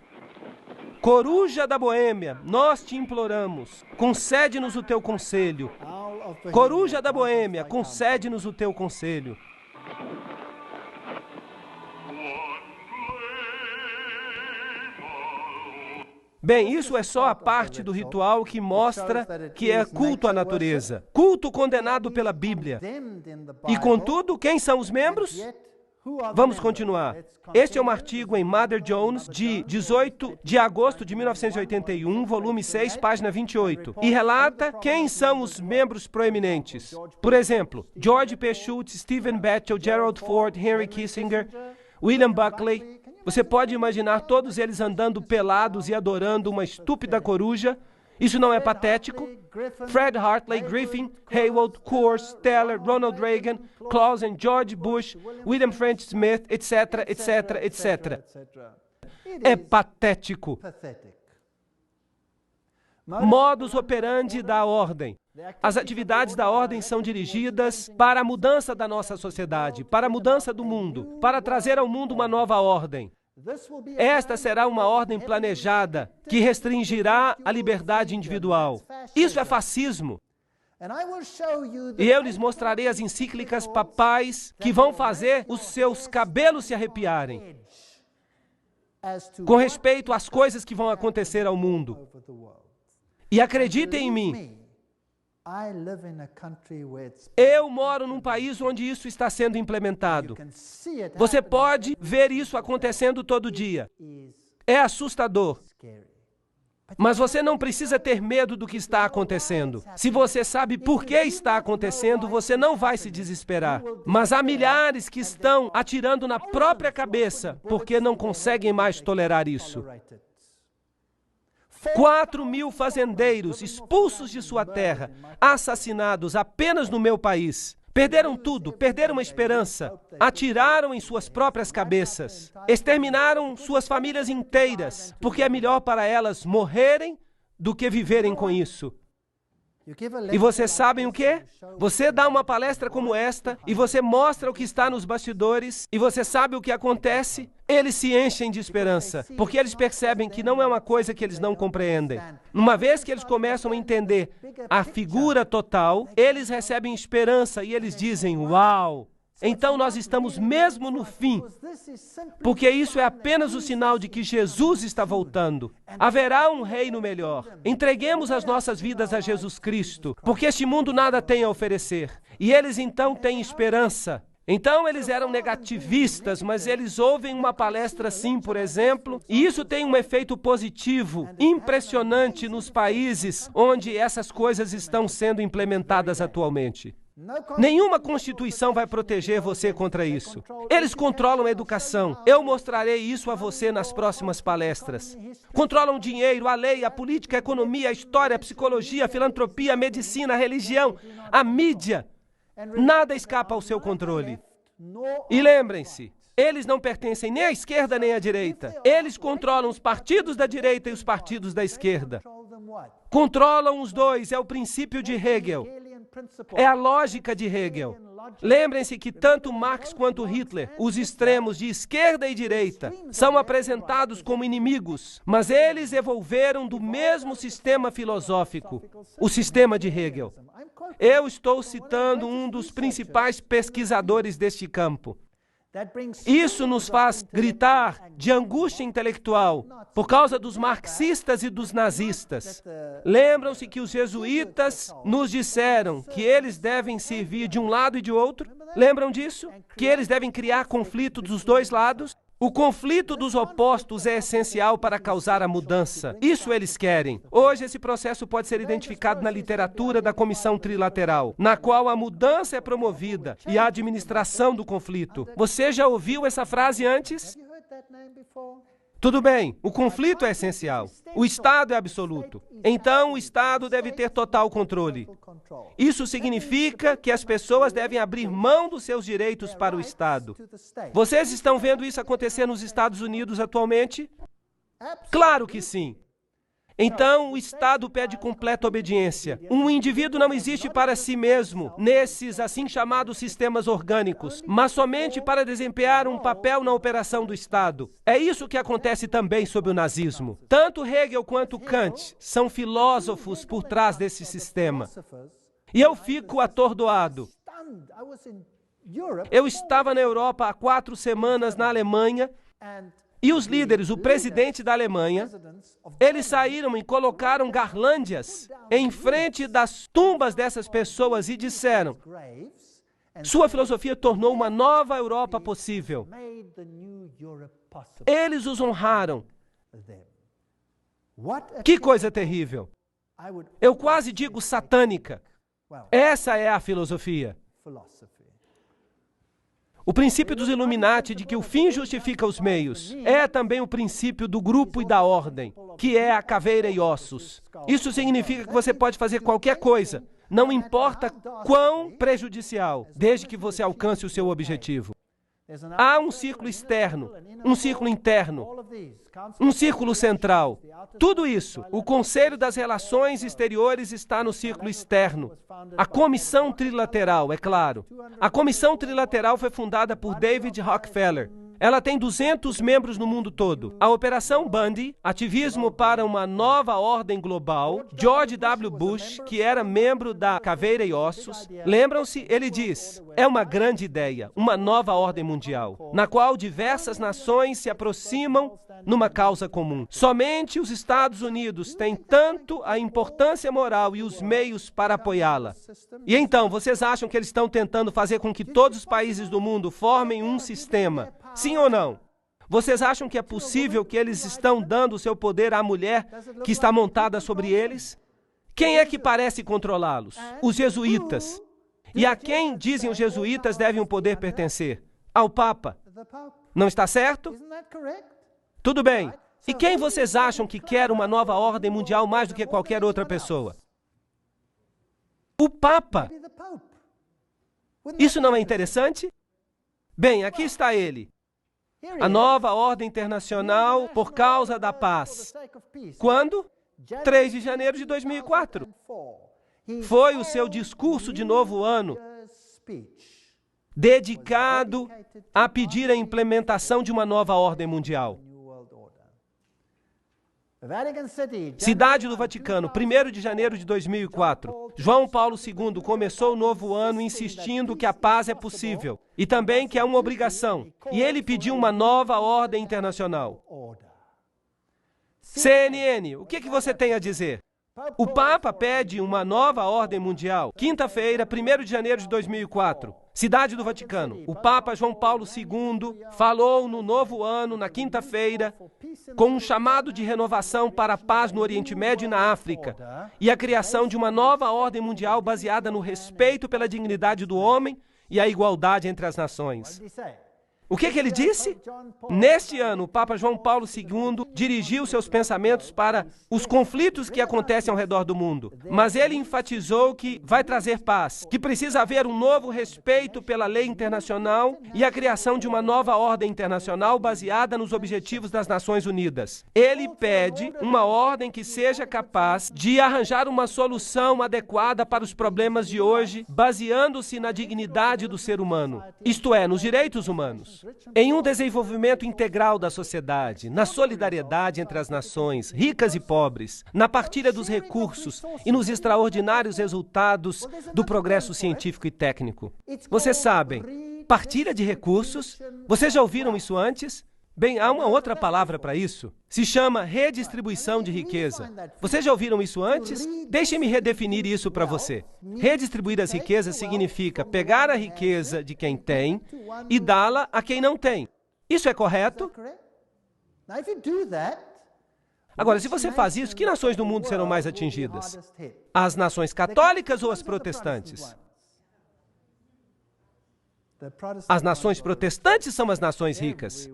Coruja da Boêmia, nós te imploramos, concede-nos o teu conselho. Coruja da Boêmia, concede-nos o teu conselho. Bem, isso é só a parte do ritual que mostra que é culto à natureza. Culto condenado pela Bíblia. E, contudo, quem são os membros? Vamos continuar. Este é um artigo em Mother Jones, de 18 de agosto de 1981, volume 6, página 28, e relata quem são os membros proeminentes. Por exemplo, George P. Schultz, Stephen Batchel, Gerald Ford, Henry Kissinger, William Buckley. Você pode imaginar todos eles andando pelados e adorando uma estúpida coruja? Isso não é patético? Fred Hartley, Griffin, Haywood, Coors, Teller, Ronald Reagan, Clausen, George Bush, William French Smith, etc., etc., etc. É patético. Modus operandi da ordem. As atividades da ordem são dirigidas para a mudança da nossa sociedade, para a mudança do mundo, para trazer ao mundo uma nova ordem. Esta será uma ordem planejada que restringirá a liberdade individual. Isso é fascismo. E eu lhes mostrarei as encíclicas papais que vão fazer os seus cabelos se arrepiarem com respeito às coisas que vão acontecer ao mundo. E acreditem em mim, eu moro num país onde isso está sendo implementado. Você pode ver isso acontecendo todo dia. É assustador. Mas você não precisa ter medo do que está acontecendo. Se você sabe por que está acontecendo, você não vai se desesperar. Mas há milhares que estão atirando na própria cabeça porque não conseguem mais tolerar isso. 4.000 fazendeiros expulsos de sua terra, assassinados apenas no meu país. Perderam tudo, perderam a esperança, atiraram em suas próprias cabeças, exterminaram suas famílias inteiras, porque é melhor para elas morrerem do que viverem com isso. E vocês sabem o quê? Você dá uma palestra como esta e você mostra o que está nos bastidores e você sabe o que acontece? Eles se enchem de esperança, porque eles percebem que não é uma coisa que eles não compreendem. Uma vez que eles começam a entender a figura total, eles recebem esperança e eles dizem, uau! Então nós estamos mesmo no fim, porque isso é apenas o sinal de que Jesus está voltando. Haverá um reino melhor. Entreguemos as nossas vidas a Jesus Cristo, porque este mundo nada tem a oferecer. E eles então têm esperança. Então eles eram negativistas, mas eles ouvem uma palestra assim, por exemplo, e isso tem um efeito positivo, impressionante nos países onde essas coisas estão sendo implementadas atualmente. Nenhuma constituição vai proteger você contra isso. Eles controlam a educação. Eu mostrarei isso a você nas próximas palestras. Controlam o dinheiro, a lei, a política, a economia, a história, a psicologia, a filantropia, a medicina, a religião, a mídia. Nada escapa ao seu controle. E lembrem-se, eles não pertencem nem à esquerda nem à direita. Eles controlam os partidos da direita e os partidos da esquerda. Controlam os dois, é o princípio de Hegel. É a lógica de Hegel. Lembrem-se que tanto Marx quanto Hitler, os extremos de esquerda e direita, são apresentados como inimigos, mas eles evolveram do mesmo sistema filosófico, o sistema de Hegel. Eu estou citando um dos principais pesquisadores deste campo. Isso nos faz gritar de angústia intelectual por causa dos marxistas e dos nazistas. Lembram-se que os jesuítas nos disseram que eles devem servir de um lado e de outro? Lembram disso? Que eles devem criar conflito dos dois lados? O conflito dos opostos é essencial para causar a mudança. Isso eles querem. Hoje, esse processo pode ser identificado na literatura da Comissão Trilateral, na qual a mudança é promovida e a administração do conflito. Você já ouviu essa frase antes? Tudo bem, o conflito é essencial. O Estado é absoluto. Então, o Estado deve ter total controle. Isso significa que as pessoas devem abrir mão dos seus direitos para o Estado. Vocês estão vendo isso acontecer nos Estados Unidos atualmente? Claro que sim. Então, o Estado pede completa obediência. Um indivíduo não existe para si mesmo, nesses assim chamados sistemas orgânicos, mas somente para desempenhar um papel na operação do Estado. É isso que acontece também sob o nazismo. Tanto Hegel quanto Kant são filósofos por trás desse sistema. E eu fico atordoado. Eu estava na Europa há 4 semanas, na Alemanha, e os líderes, o presidente da Alemanha, eles saíram e colocaram garlândias em frente das tumbas dessas pessoas e disseram: sua filosofia tornou uma nova Europa possível. Eles os honraram. Que coisa terrível. Eu quase digo satânica. Essa é a filosofia. O princípio dos Illuminati de que o fim justifica os meios é também o princípio do grupo e da ordem, que é a caveira e ossos. Isso significa que você pode fazer qualquer coisa, não importa quão prejudicial, desde que você alcance o seu objetivo. Há um círculo externo, um círculo interno, um círculo central. Tudo isso, o Conselho das Relações Exteriores está no círculo externo. A Comissão Trilateral, é claro. A Comissão Trilateral foi fundada por David Rockefeller. Ela tem 200 membros no mundo todo. A Operação Bundy, ativismo para uma nova ordem global. George W. Bush, que era membro da Caveira e Ossos. Lembram-se? Ele diz: é uma grande ideia, uma nova ordem mundial, na qual diversas nações se aproximam numa causa comum. Somente os Estados Unidos têm tanto a importância moral e os meios para apoiá-la. E então, vocês acham que eles estão tentando fazer com que todos os países do mundo formem um sistema? Sim ou não? Vocês acham que é possível que eles estão dando o seu poder à mulher que está montada sobre eles? Quem é que parece controlá-los? Os jesuítas. E a quem, dizem os jesuítas, devem o poder pertencer? Ao Papa. Não está certo? Tudo bem. E quem vocês acham que quer uma nova ordem mundial mais do que qualquer outra pessoa? O Papa. Isso não é interessante? Bem, aqui está ele. A nova ordem internacional por causa da paz. Quando? 3 de janeiro de 2004. Foi o seu discurso de novo ano, dedicado a pedir a implementação de uma nova ordem mundial. Cidade do Vaticano, 1º de janeiro de 2004. João Paulo II começou o novo ano insistindo que a paz é possível e também que é uma obrigação. E ele pediu uma nova ordem internacional. CNN, o que você tem a dizer? O Papa pede uma nova ordem mundial. Quinta-feira, 1º de janeiro de 2004. Cidade do Vaticano. O Papa João Paulo II falou no novo ano, na quinta-feira, com um chamado de renovação para a paz no Oriente Médio e na África, e a criação de uma nova ordem mundial baseada no respeito pela dignidade do homem e a igualdade entre as nações. O que ele disse? Neste ano, o Papa João Paulo II dirigiu seus pensamentos para os conflitos que acontecem ao redor do mundo. Mas ele enfatizou que vai trazer paz, que precisa haver um novo respeito pela lei internacional e a criação de uma nova ordem internacional baseada nos objetivos das Nações Unidas. Ele pede uma ordem que seja capaz de arranjar uma solução adequada para os problemas de hoje, baseando-se na dignidade do ser humano, isto é, nos direitos humanos. Em um desenvolvimento integral da sociedade, na solidariedade entre as nações, ricas e pobres, na partilha dos recursos e nos extraordinários resultados do progresso científico e técnico. Vocês sabem, partilha de recursos, vocês já ouviram isso antes? Bem, há uma outra palavra para isso. Se chama redistribuição de riqueza. Vocês já ouviram isso antes? Deixem-me redefinir isso para você. Redistribuir as riquezas significa pegar a riqueza de quem tem e dá-la a quem não tem. Isso é correto? Agora, se você faz isso, que nações do mundo serão mais atingidas? As nações católicas ou as protestantes? As nações protestantes são as nações ricas.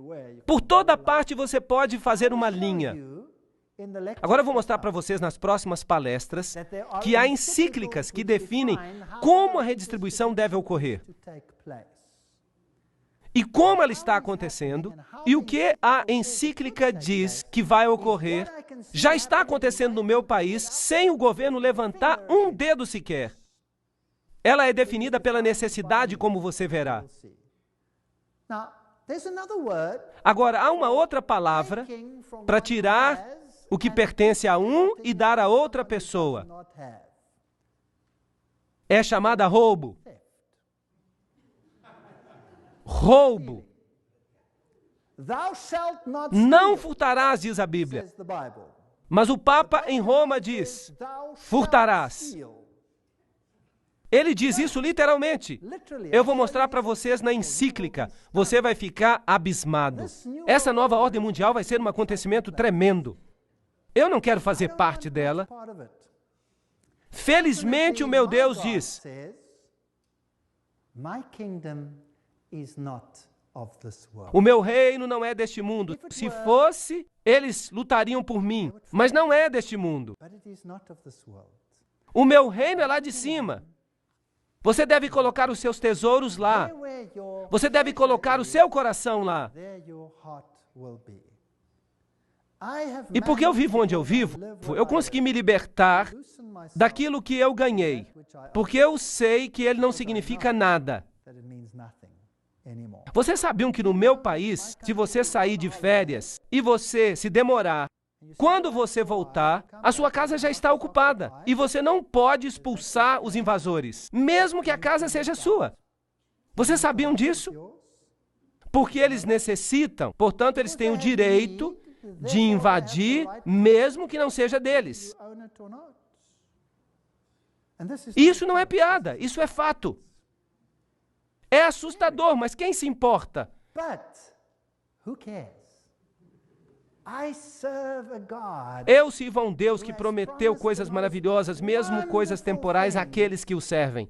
Por toda parte você pode fazer uma linha. Agora eu vou mostrar para vocês nas próximas palestras que há encíclicas que definem como a redistribuição deve ocorrer. E como ela está acontecendo, e o que a encíclica diz que vai ocorrer, já está acontecendo no meu país sem o governo levantar um dedo sequer. Ela é definida pela necessidade, como você verá. Agora, há uma outra palavra para tirar o que pertence a um e dar a outra pessoa. É chamada roubo. Roubo. Não furtarás, diz a Bíblia. Mas o Papa em Roma diz, furtarás. Ele diz isso literalmente. Eu vou mostrar para vocês na encíclica. Você vai ficar abismado. Essa nova ordem mundial vai ser um acontecimento tremendo. Eu não quero fazer parte dela. Felizmente o meu Deus diz, o meu reino não é deste mundo. Se fosse, eles lutariam por mim, mas não é deste mundo. O meu reino é lá de cima. Você deve colocar os seus tesouros lá. Você deve colocar o seu coração lá. E porque eu vivo onde eu vivo, eu consegui me libertar daquilo que eu ganhei, porque eu sei que ele não significa nada. Vocês sabiam que no meu país, se você sair de férias e você se demorar, quando você voltar, a sua casa já está ocupada e você não pode expulsar os invasores, mesmo que a casa seja sua. Vocês sabiam disso? Porque eles necessitam, portanto, eles têm o direito de invadir, mesmo que não seja deles. Isso não é piada, isso é fato. É assustador, mas quem se importa? Eu sirvo a um Deus que prometeu coisas maravilhosas, mesmo coisas temporais, àqueles que o servem.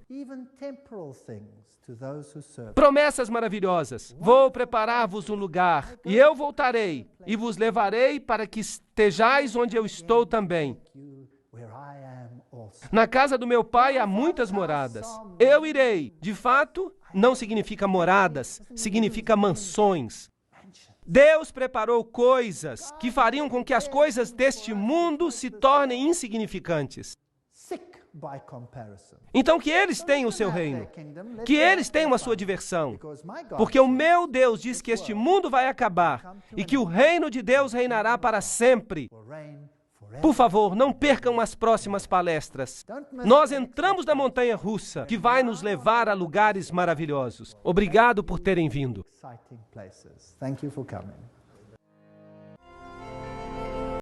Promessas maravilhosas. Vou preparar-vos um lugar, e eu voltarei, e vos levarei para que estejais onde eu estou também. Na casa do meu pai há muitas moradas. Eu irei. De fato, não significa moradas, significa mansões. Deus preparou coisas que fariam com que as coisas deste mundo se tornem insignificantes. Então que eles tenham o seu reino, que eles tenham a sua diversão, porque o meu Deus diz que este mundo vai acabar e que o reino de Deus reinará para sempre. Por favor, não percam as próximas palestras. Nós entramos na montanha-russa, que vai nos levar a lugares maravilhosos. Obrigado por terem vindo.